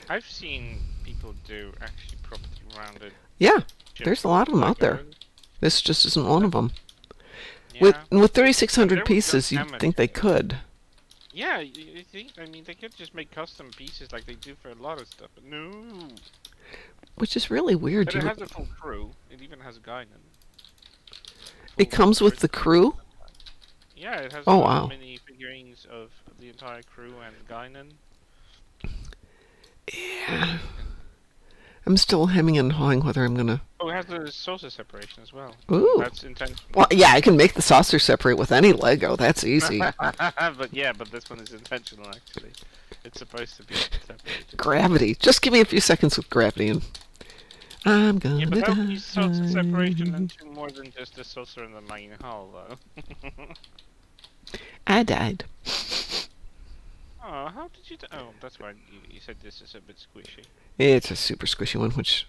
I've seen people do actually properly rounded. Yeah, chips there's a lot of them out there. Legos. This just isn't one of them. Yeah. With 3,600 There was pieces, some you'd think they could. Yeah, you think? I mean, they could just make custom pieces like they do for a lot of stuff, but no. Which is really weird. But it has a full crew. It even has a guy in It comes with the crew? Yeah, it has Oh, wow. mini figurines of the entire crew and Guinan. Yeah. I'm still hemming and hawing whether I'm gonna... Oh, it has the saucer separation as well. Ooh. That's intentional. Well, yeah, I can make the saucer separate with any Lego. That's easy. but this one is intentional, actually. It's supposed to be separated. Gravity. Just give me a few seconds with gravity and... I'm gonna Yeah, but how can you die. saucer separation into more than just the saucer and the main hull, though? I died. Oh, how did you oh, that's why you said this is a bit squishy. It's a super squishy one, which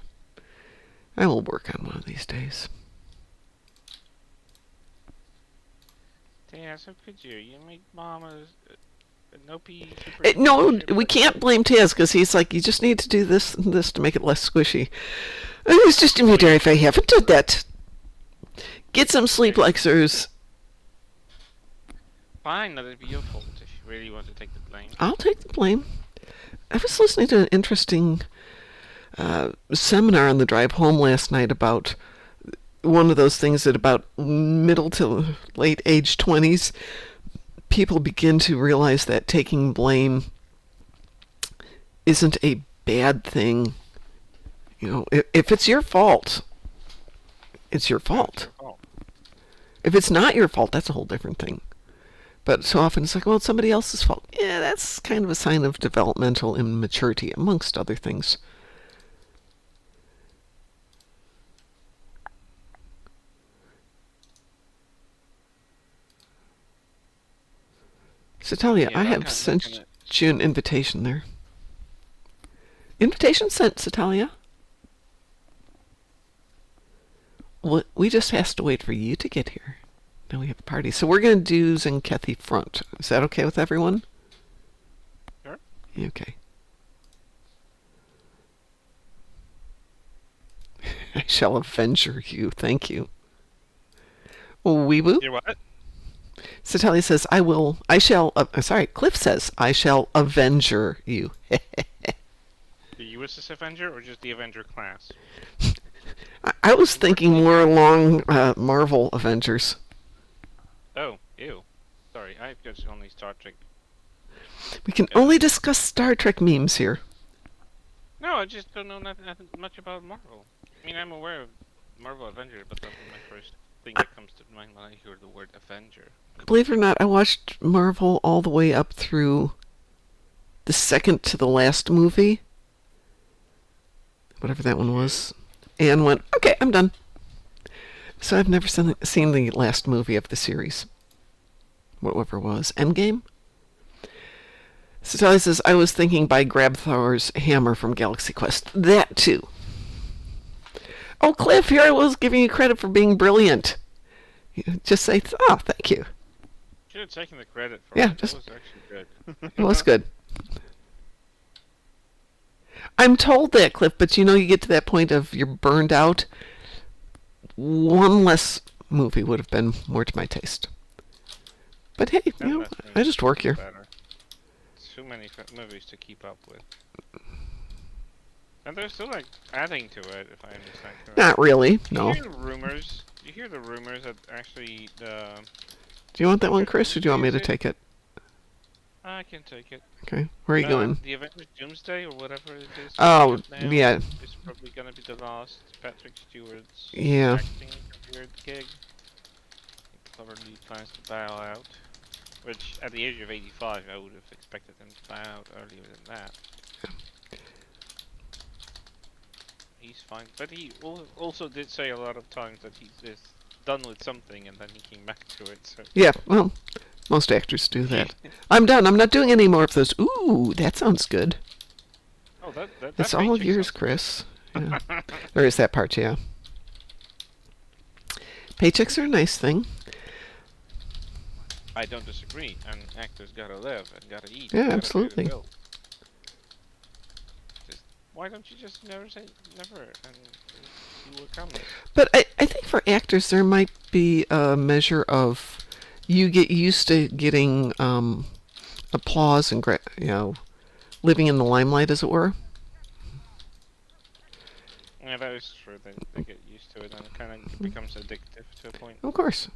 I will work on one of these days. Yeah, so could you? You make Mom an OP No, we can't blame Taz, because he's like, you just need to do this and this to make it less squishy. And it's just immediate if I haven't done that. Get some sleep Lexers. Fine, let it be your fault if you really want to take the blame. I'll take the blame. I was listening to an interesting seminar on the drive home last night about one of those things that about middle to late age 20s, people begin to realize that taking blame isn't a bad thing. You know, if it's your fault, it's your fault. If it's not your fault, that's a whole different thing. But so often it's like, well, it's somebody else's fault. Yeah, that's kind of a sign of developmental immaturity, amongst other things. Setalia, I have sent you an invitation there. Invitation sent, Setalia. Well, we just has to wait for you to get here. Now we have a party. So we're going to do Zenkethi front. Is that okay with everyone? Sure. Okay. I shall avenge you. Thank you. Weeboo? You what? Setalia says, Cliff says, I shall avenger you. The USS Avenger or just the Avenger class? I was thinking more along Marvel Avengers. Oh, ew. Sorry, I've got only Star Trek. We can only discuss Star Trek memes here. No, I just don't know nothing much about Marvel. I mean, I'm aware of Marvel Avenger, but that's my first thing that comes to mind when I hear the word Avenger. Believe it or not, I watched Marvel all the way up through the second to the last movie. Whatever that one was. And went, okay, I'm done. So I've never seen the last movie of the series. Whatever it was. Endgame? Setalia says, I was thinking by Grabthar's hammer from Galaxy Quest. That too. Oh, Cliff, here I was giving you credit for being brilliant. You just say, oh, thank you. Should have taken the credit for Yeah, it. just, It was actually good. It was good. I'm told that, Cliff, but you know, you get to that point of you're burned out. One less movie would have been more to my taste. But hey, you know, I just work here. Too many movies to keep up with. And they're still like adding to it, if I understand correctly. Not really, no. You hear the rumors that actually the... Do you want that one, Chris, or do you want me to take it? I can take it. Okay, where are you going? The Avengers Doomsday, or whatever it is. Oh, yeah. It's probably gonna be the last Patrick Stewart's acting weird gig. He probably plans to bow out. Which, at the age of 85, I would have expected him to bow out earlier than that. He's fine. But he also did say a lot of times that he's done with something and then he came back to it. So. Yeah, well, most actors do that. I'm done. I'm not doing any more of those. Ooh, that sounds good. Oh, it's all of yours, Chris. Yeah. There is that part, yeah. Paychecks are a nice thing. I don't disagree, and actors gotta live and gotta eat. Yeah, absolutely. Why don't you just never say never and see what comes? But I think for actors there might be a measure of you get used to getting applause and living in the limelight, as it were. Yeah, that is true. They get used to it and it kind of becomes addictive to a point. Of course.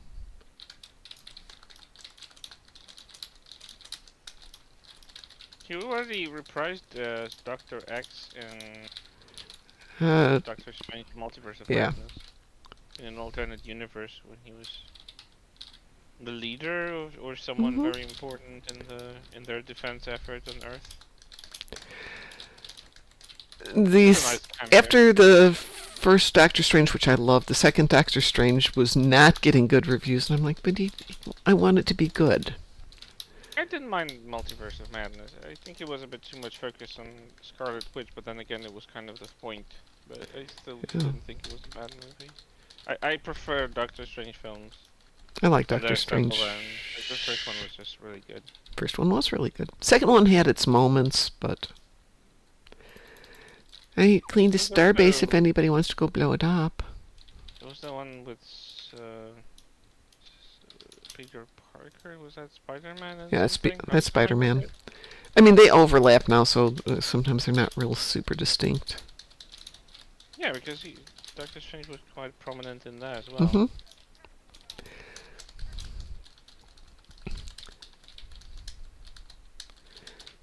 You already reprised Dr. X in Uh, Doctor Strange Multiverse of yeah. Madness in an alternate universe when he was the leader or someone very important in their defense effort on Earth. These cameo. after the first Doctor Strange, which I loved, the second Doctor Strange was not getting good reviews, and I'm like, but I want it to be good. I didn't mind Multiverse of Madness. I think it was a bit too much focus on Scarlet Witch, but then again, it was kind of the point. But I still didn't think it was a bad movie. I prefer Doctor Strange films. I like But Doctor there's Strange. several, and the first one was just really good. First one was really good. Second one had its moments, but I cleaned the starbase if anybody wants to go blow it up. It was the one with Peter Parker. Was that Spider-Man? Yeah, that's Spider-Man. I mean, they overlap now, so sometimes they're not real super distinct. Yeah, because Doctor Strange was quite prominent in that as well.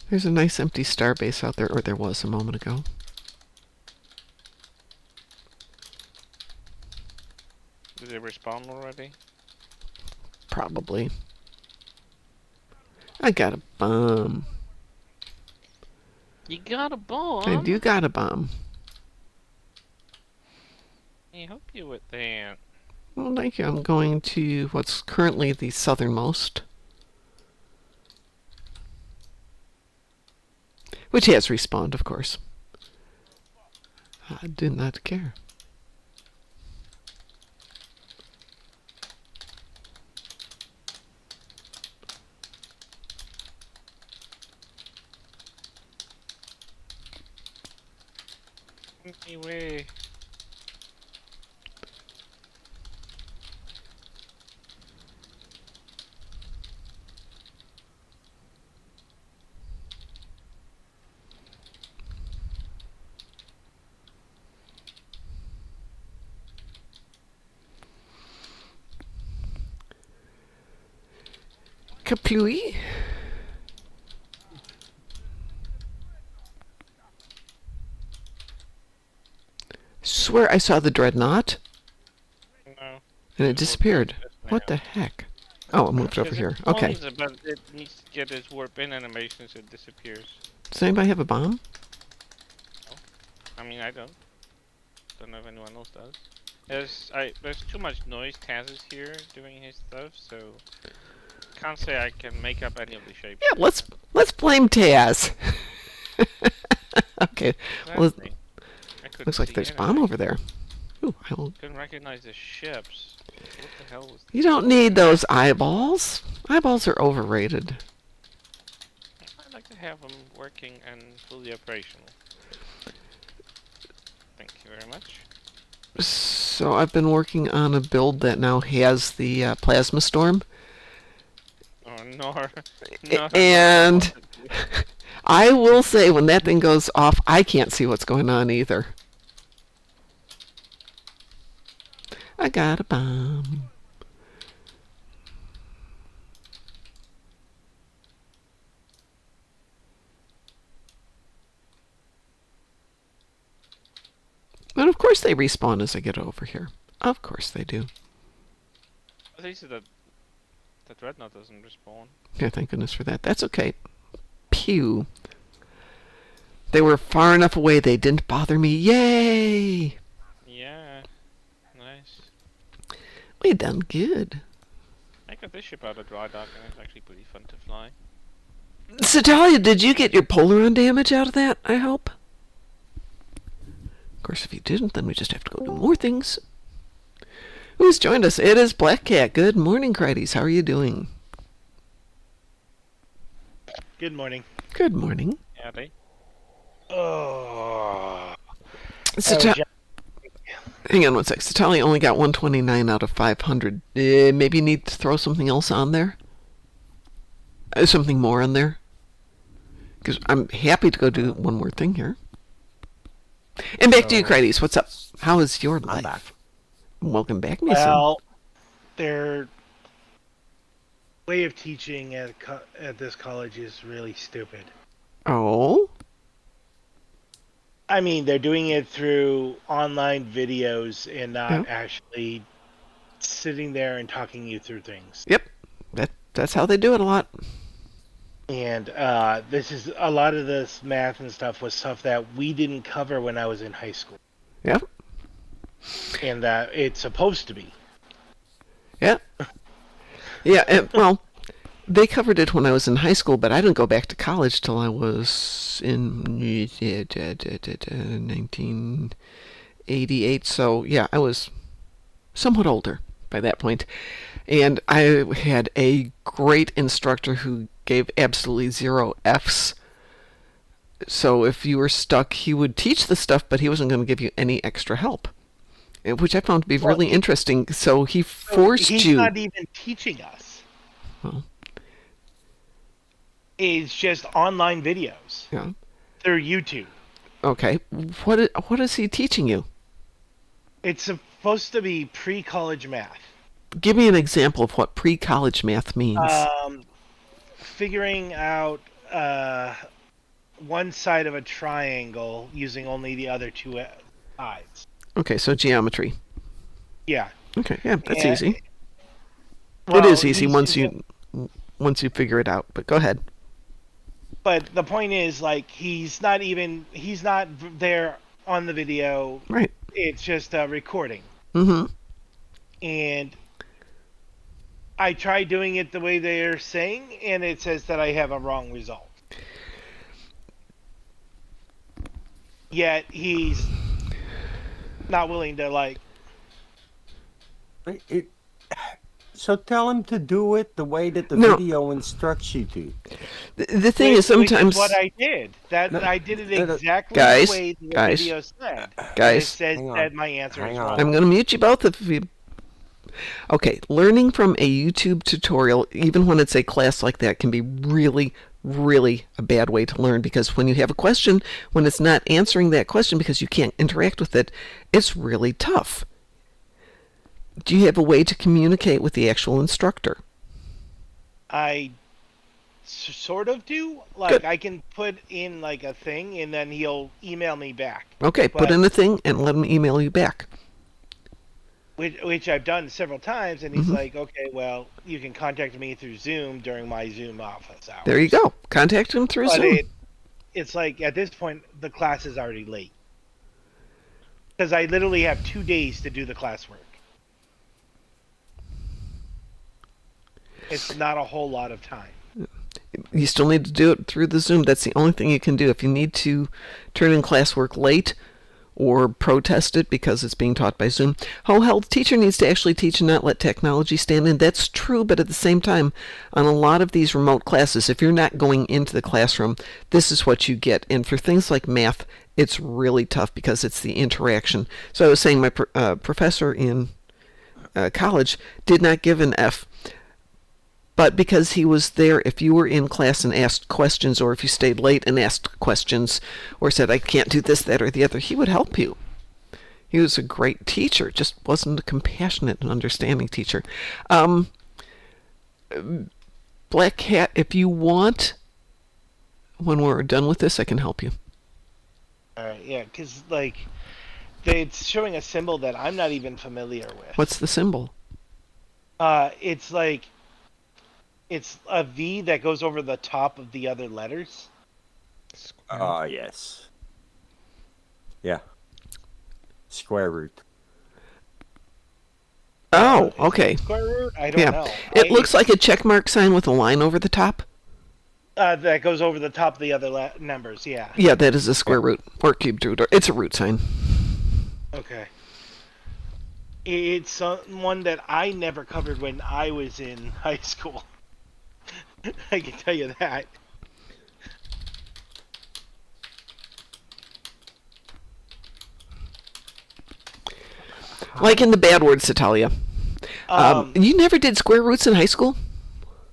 There's a nice empty starbase out there, or there was a moment ago. Did they respawn already? Probably. I got a bomb. You got a bomb? I do got a bomb. I help you with that. Well, thank you. I'm going to what's currently the southernmost, which has respawned, of course. I do not care. Anyway. Kaplooey? Swear I saw the dreadnought. No. And it disappeared. What the heck? Oh, it moved over here. Okay. But it needs to get its warp in animation so it disappears. Does anybody have a bomb? I mean, I don't. Don't know if anyone else does. There's too much noise. Taz is here doing his stuff, so can't say I can make up any of the shapes. Yeah, let's blame Taz. Okay. Well, looks like there's a bomb over there. Ooh, couldn't recognize the ships. What the hell was You don't need those eyeballs. Eyeballs are overrated. I'd like to have them working and fully operational. Thank you very much. So I've been working on a build that now has the plasma storm. Oh no. No. And I will say when that thing goes off, I can't see what's going on either. I got a bomb. And of course they respawn as I get over here. Of course they do. At least the dreadnought doesn't respawn. Yeah, thank goodness for that. That's okay. Pew. They were far enough away they didn't bother me. Yay! Yeah. Nice. We done good. I got this ship out of dry dock and it's actually pretty fun to fly. Setalia, did you get your Polaron damage out of that, I hope? Of course, if you didn't, then we just have to go do more things. Who's joined us? It is Black Cat. Good morning, Crites. How are you doing? Good morning. Good morning. Yeah, they. Oh. Hang on one sec. Setalia only got 129 out of 500. Maybe you need to throw something else on there? Something more on there? Because I'm happy to go do one more thing here. And back to you, Crites. What's up? How is your life? I'm back. Welcome back, Mason. Well, their way of teaching at this college is really stupid. Oh? I mean, they're doing it through online videos and not Yeah. actually sitting there and talking you through things. Yep. That's how they do it a lot. And this is a lot of this math and stuff was stuff that we didn't cover when I was in high school, Yep. and that it's supposed to be. Yeah. Yeah, well, they covered it when I was in high school, but I didn't go back to college till I was in 1988. So, yeah, I was somewhat older by that point. And I had a great instructor who gave absolutely 0 Fs. So if you were stuck, he would teach the stuff, but he wasn't going to give you any extra help, which I found to be really interesting. So he forced He's you. not even teaching us. Well, It's just online videos yeah. through YouTube. Okay. What is he teaching you? It's supposed to be pre-college math. Give me an example of what pre-college math means. Figuring out one side of a triangle using only the other two sides. Okay, so geometry. Yeah. Okay, yeah, that's And- easy. Well, It is easy he's once using- you figure it out. But go ahead. But the point is, like, he's not there on the video. Right. It's just a recording. Mm-hmm. And I tried doing it the way they're saying, and it says that I have a wrong result. Yet he's not willing to, like, So tell him to do it the way that the No. video instructs you to. The thing is, which sometimes what I did. I did it exactly Guys, the way the guys, video said. guys. It says Hang on. that my answer Hang is on. wrong. I'm going to mute you both if you. Okay, learning from a YouTube tutorial, even when it's a class like that, can be really, really a bad way to learn, because when you have a question, when it's not answering that question because you can't interact with it, it's really tough. Do you have a way to communicate with the actual instructor? I sort of do. Like, Good. I can put in, like, a thing, and then he'll email me back. Okay, put But- in a thing and let him email you back. Which I've done several times, and he's Mhm. like, okay, well, you can contact me through Zoom during my Zoom office hours. There you go. Contact him through But Zoom. it's like, at this point, the class is already late. Because I literally have 2 days to do the classwork. It's not a whole lot of time. You still need to do it through the Zoom. That's the only thing you can do. If you need to turn in classwork late or protest it because it's being taught by Zoom, oh, hell, the teacher needs to actually teach and not let technology stand in. That's true, but at the same time, on a lot of these remote classes, if you're not going into the classroom, this is what you get. And for things like math, it's really tough because it's the interaction. So I was saying my professor in college did not give an F. But because he was there, if you were in class and asked questions, or if you stayed late and asked questions, or said, I can't do this, that, or the other, he would help you. He was a great teacher, just wasn't a compassionate and understanding teacher. Black Cat, if you want, when we're done with this, I can help you. Alright, yeah, because, like, it's showing a symbol that I'm not even familiar with. What's the symbol? It's like, it's a V that goes over the top of the other letters. Yes. Yeah. Square root. Oh, Is it okay. Square root? I don't Yeah. know. It looks like a check mark sign with a line over the top. That goes over the top of the other numbers, yeah. Yeah, that is a square root, or cubed root, or it's a root sign. Okay. It's one that I never covered when I was in high school. I can tell you that. Like in the bad word, Setalia. Um, You never did square roots in high school?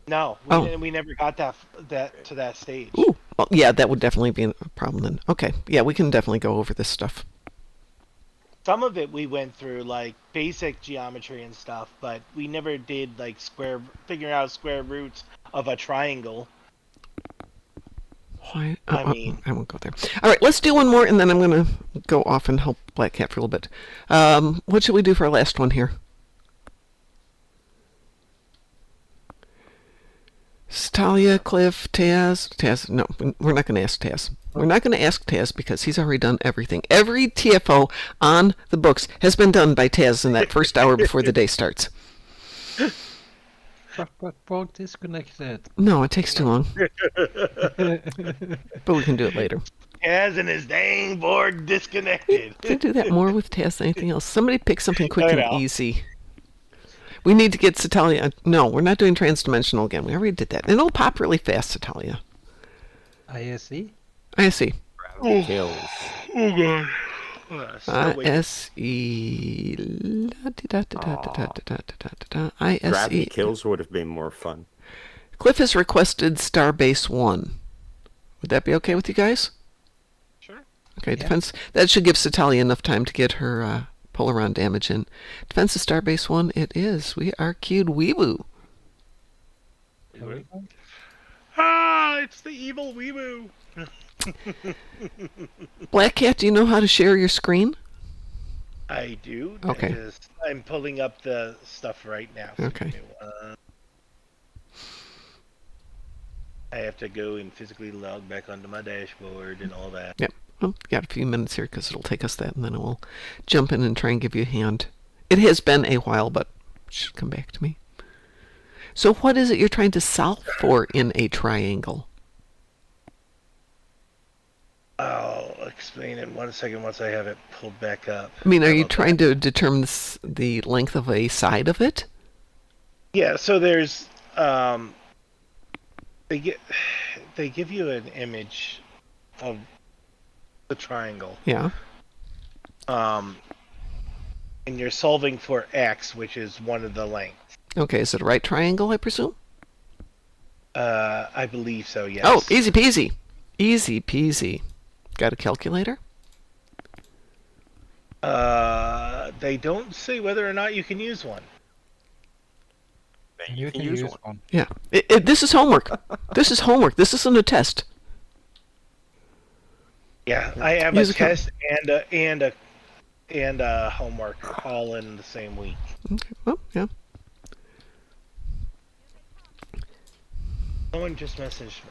no, oh. we never got that to that stage. Ooh, Well, yeah, that would definitely be a problem then. Okay, yeah, we can definitely go over this stuff. Some of it we went through like basic geometry and stuff, but we never did like figuring out square roots of a triangle. Why? I mean, I won't go there. All right, let's do one more, and then I'm going to go off and help Black Cat for a little bit. What should we do for our last one here? Setalia, Cliff, Taz. Taz, no, we're not going to ask Taz. We're not going to ask Taz because he's already done everything. Every TFO on the books has been done by Taz in that first hour before the day starts. But Borg disconnected. No, it takes too long. But we can do it later. Taz and his dang board disconnected. We can do that more with Taz than anything else. Somebody pick something quick I and know. easy. We need to get Setalia. No, we're not doing transdimensional again. We already did that. It'll pop really fast, Setalia. ISE? I see. Gravity kills. Oh god. ISE. Gravity ISE. kills would have been more fun. Cliff has requested Starbase 1. Would that be okay with you guys? Sure. Okay, Yeah. defense. That should give Setalia enough time to get her Polaron damage in. Defense of Starbase 1, it is. We are cued Weeboo. Ah, it's the evil weeboo. Black Cat, do you know how to share your screen? I do. Okay. I'm pulling up the stuff right now. So Okay. give me one. I have to go and physically log back onto my dashboard and all that. Yep. Well, got a few minutes here because it'll take us that, and then I will jump in and try and give you a hand. It has been a while, but it should come back to me. So what is it you're trying to solve for in a triangle? I'll explain in 1 second once I have it pulled back up. I mean, are How you about trying to determine the length of a side of it? Yeah, so there's they give you an image of the triangle. Yeah. And you're solving for X, which is one of the lengths. Okay, is it a right triangle, I presume? I believe so, yes. Oh, easy peasy. Easy peasy. Got a calculator? They don't say whether or not you can use one. Then You can use one. Yeah. This is homework. This is homework. This isn't a test. Yeah, I have Use a a cal- test and a homework all in the same week. Okay. Well, yeah. Someone just messaged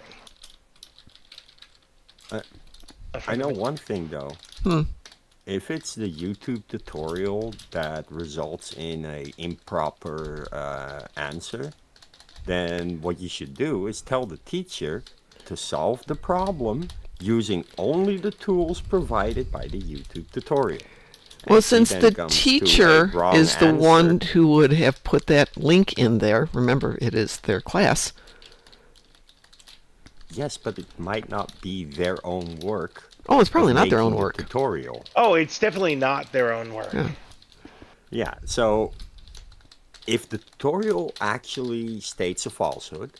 me. I know one thing though. If it's the YouTube tutorial that results in a improper answer, then what you should do is tell the teacher to solve the problem using only the tools provided by the YouTube tutorial. Well, And he since then the comes to a teacher wrong is the answer. one who would have put that link in there, remember, it is their class. Yes, but it might not be their own work. Oh, it's probably of not their making own the work. Tutorial. Oh, it's definitely not their own work. Yeah. Yeah, so if the tutorial actually states a falsehood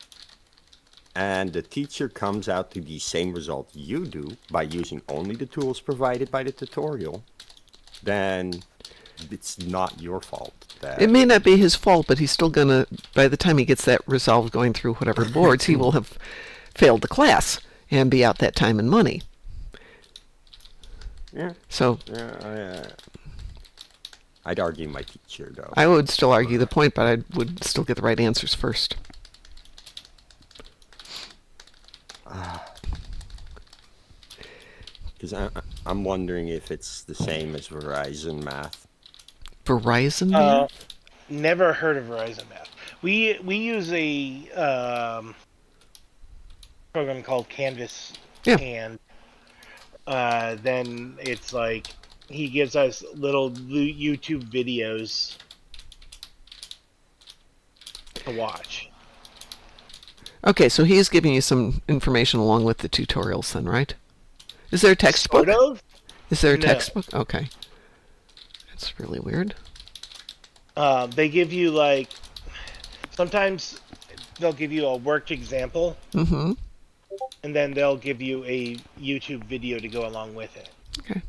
and the teacher comes out to the same result you do by using only the tools provided by the tutorial, then it's not your fault. It may not be his fault, but he's still going to, by the time he gets that resolved going through whatever boards, he will have failed the class and be out that time and money. Yeah, So I'd argue my teacher, though. I would still argue the point, but I would still get the right answers first. Because I'm wondering if it's the same as Verizon Math. Verizon Math? Never heard of Verizon Math. We use a program called Canvas, Yeah. and then it's like he gives us little YouTube videos to watch. Okay, so he is giving you some information along with the tutorials then, right? Is there a textbook? Sort of. Is there a No. textbook? Okay. That's really weird. They give you sometimes they'll give you a worked example, Mm-hmm. and then they'll give you a YouTube video to go along with it. Okay.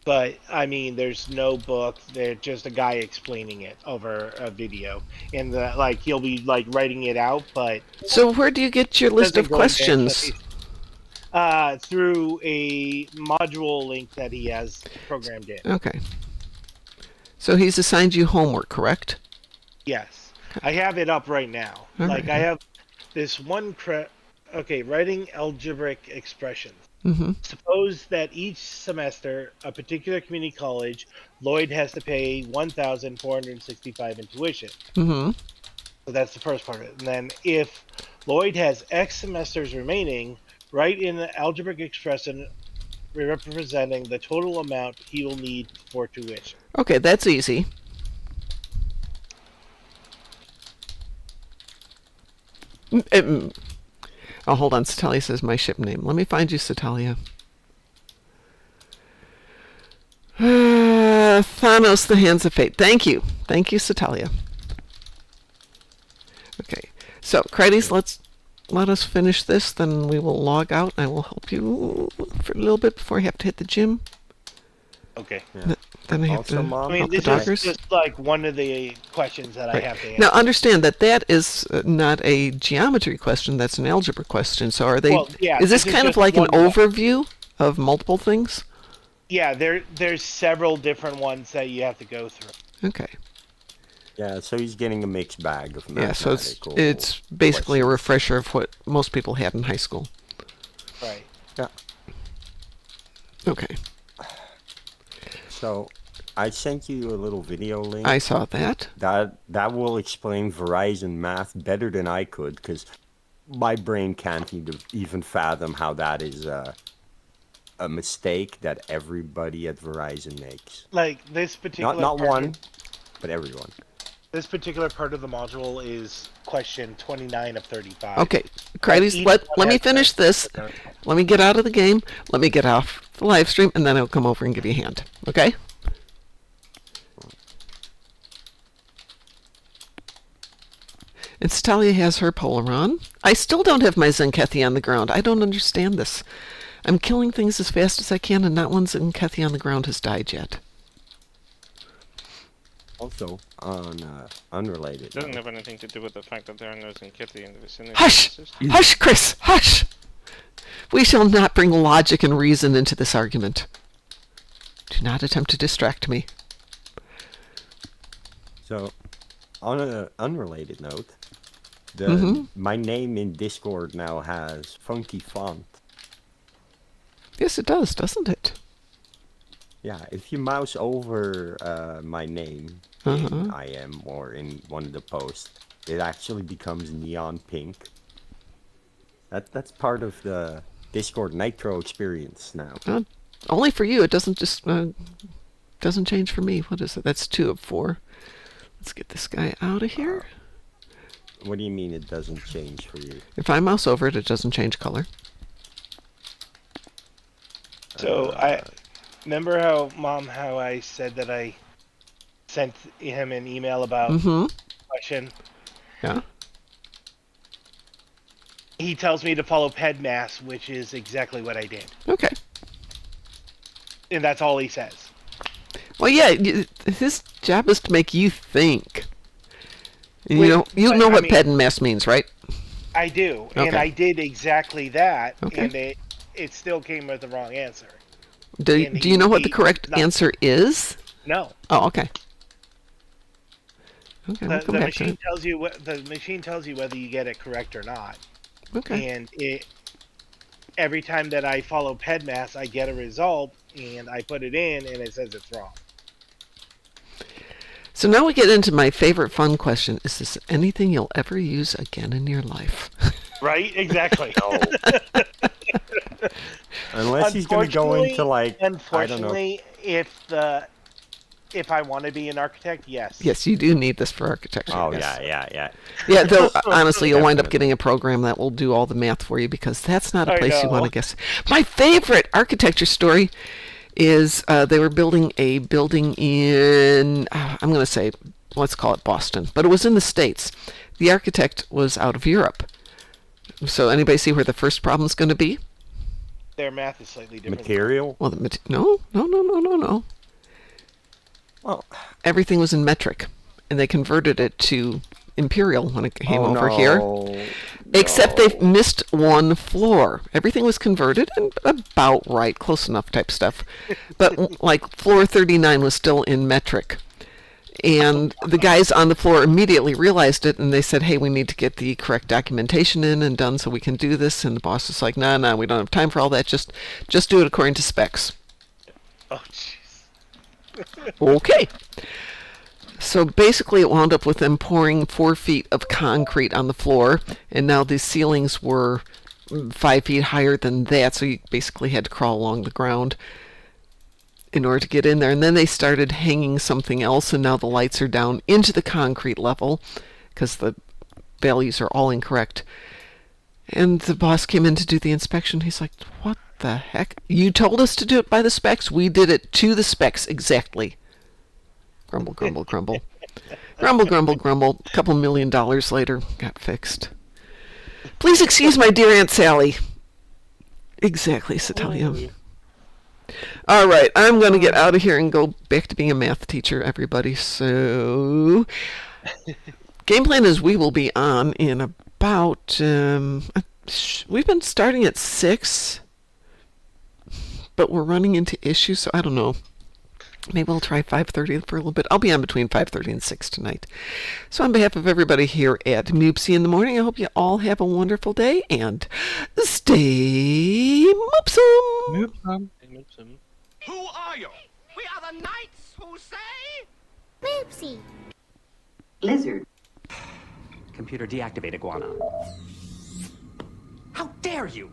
But I mean, there's no book. There's just a guy explaining it over a video, and like he'll be like writing it out. But So where do you get your list doesn't of go in depth, questions? through a module link that he has programmed in. Okay. So he's assigned you homework, correct? Yes, I have it up right now. All Like right. I have this one. Writing algebraic expressions. Mm-hmm. Suppose that each semester, a particular community college, Lloyd has to pay $1,465 in tuition. Mm-hmm. So that's the first part of it. And then if Lloyd has X semesters remaining, write in an algebraic expression representing the total amount he will need for tuition. Okay, that's easy. Oh, hold on. Setalia says my ship name. Let me find you, Setalia. Thanos, the Hands of Fate. Thank you. Thank you, Setalia. Okay. So, Crites, let us finish this. Then we will log out. I will help you for a little bit before I have to hit the gym. Okay. Yeah. Then I have Also, to Mom, I mean, help the this doggers. is just like one of the questions that I Right. have to answer. Now, understand that that is not a geometry question. That's an algebra question. So, are they? Well, yeah, is this this is kind of just like an one- overview of multiple things? Yeah, there's several different ones that you have to go through. Okay. Yeah, so he's getting a mixed bag of Yeah. So mathematical. it's basically a questions. refresher of what most people had in high school. Right. Yeah. Okay. So I sent you a little video link. I saw that. That will explain Verizon math better than I could, because my brain can't even fathom how that is a mistake that everybody at Verizon makes. Like this particular Not part- one, but everyone. This particular part of the module is question 29 of 35. Okay. Crites, each let one me has finish this. Let me get out of the game. Let me get off the live stream, and then I'll come over and give you a hand. Okay? And Setalia has her polar on. I still don't have my Zenkethy on the ground. I don't understand this. I'm killing things as fast as I can, and not one Zenkethy on the ground has died yet. Also, on unrelated. It doesn't note, have anything to do with the fact that there are no Zinketi in the vicinity. Hush! It's just- Hush, Chris! Hush! We shall not bring logic and reason into this argument. Do not attempt to distract me. So, on an unrelated note, Mhm. my name in Discord now has funky font. Yes, it does, doesn't it? Yeah, if you mouse over my name in IM or in one of the posts, it actually becomes neon pink. That's part of the Discord Nitro experience now. Only for you. It doesn't just doesn't change for me. What is it? That's 2 of 4. Let's get this guy out of here. What do you mean it doesn't change for you? If I mouse over it, it doesn't change color. So I remember how I said that I sent him an email about Mm-hmm. question. Yeah. He tells me to follow PEDMAS, which is exactly what I did, Okay. and that's all he says. Well, yeah. His job is to make you think. And Wait, you but, know I what mean- ped and mass means, right? I do, Okay. and I did exactly that, Okay. and it still came with the wrong answer. Do And you know what the he- correct not- answer is? No, Oh, okay. Okay, we'll the come back to machine it. tells you the machine tells you whether you get it correct or not, Okay. and every time that I follow PEDMAS, I get a result, and I put it in, and it says it's wrong. So now we get into my favorite fun question. Is this anything you'll ever use again in your life? Right? Exactly. Unless he's going to go into like, I don't know. Unfortunately, if I want to be an architect, yes. Yes, you do need this for architecture. Oh, yes. yeah. Yeah, though, honestly, you'll wind up Definitely. getting a program that will do all the math for you, because that's not a I place you want know. to guess. My favorite architecture story is they were building a building in, I'm going to say, let's call it Boston, but it was in the States. The architect was out of Europe. So anybody see where the first problem's going to be? Their math is slightly different. Material? Well, no. Well, Everything was in metric, and they converted it to imperial when it came over here. Except they missed one floor. Everything was converted and about right, close enough type stuff. But like floor 39 was still in metric. And the guys on the floor immediately realized it, and they said, hey, we need to get the correct documentation in and done so we can do this. And the boss was like, nah, we don't have time for all that. Just do it according to specs. Oh, jeez. Okay. So basically it wound up with them pouring 4 feet of concrete on the floor, and now the ceilings were 5 feet higher than that, so you basically had to crawl along the ground in order to get in there. And then they started hanging something else, and now the lights are down into the concrete level because the values are all incorrect. And the boss came in to do the inspection. He's like, what the heck? You told us to do it by the specs. We did it to the specs exactly. Grumble, grumble, grumble. Grumble, grumble, grumble. A couple $1 million later, got fixed. Please excuse my dear Aunt Sally. Exactly, Setalia. All right, I'm going to get out of here and go back to being a math teacher, everybody. So, game plan is we will be on in about, we've been starting at 6, but we're running into issues, so I don't know. Maybe we'll try 5:30 for a little bit. I'll be on between 5:30 and 6 tonight. So on behalf of everybody here at Moopsy in the Morning, I hope you all have a wonderful day and stay moopsome! Who are you? We are the knights who say... Moopsy. Lizard. Computer deactivate iguana. How dare you!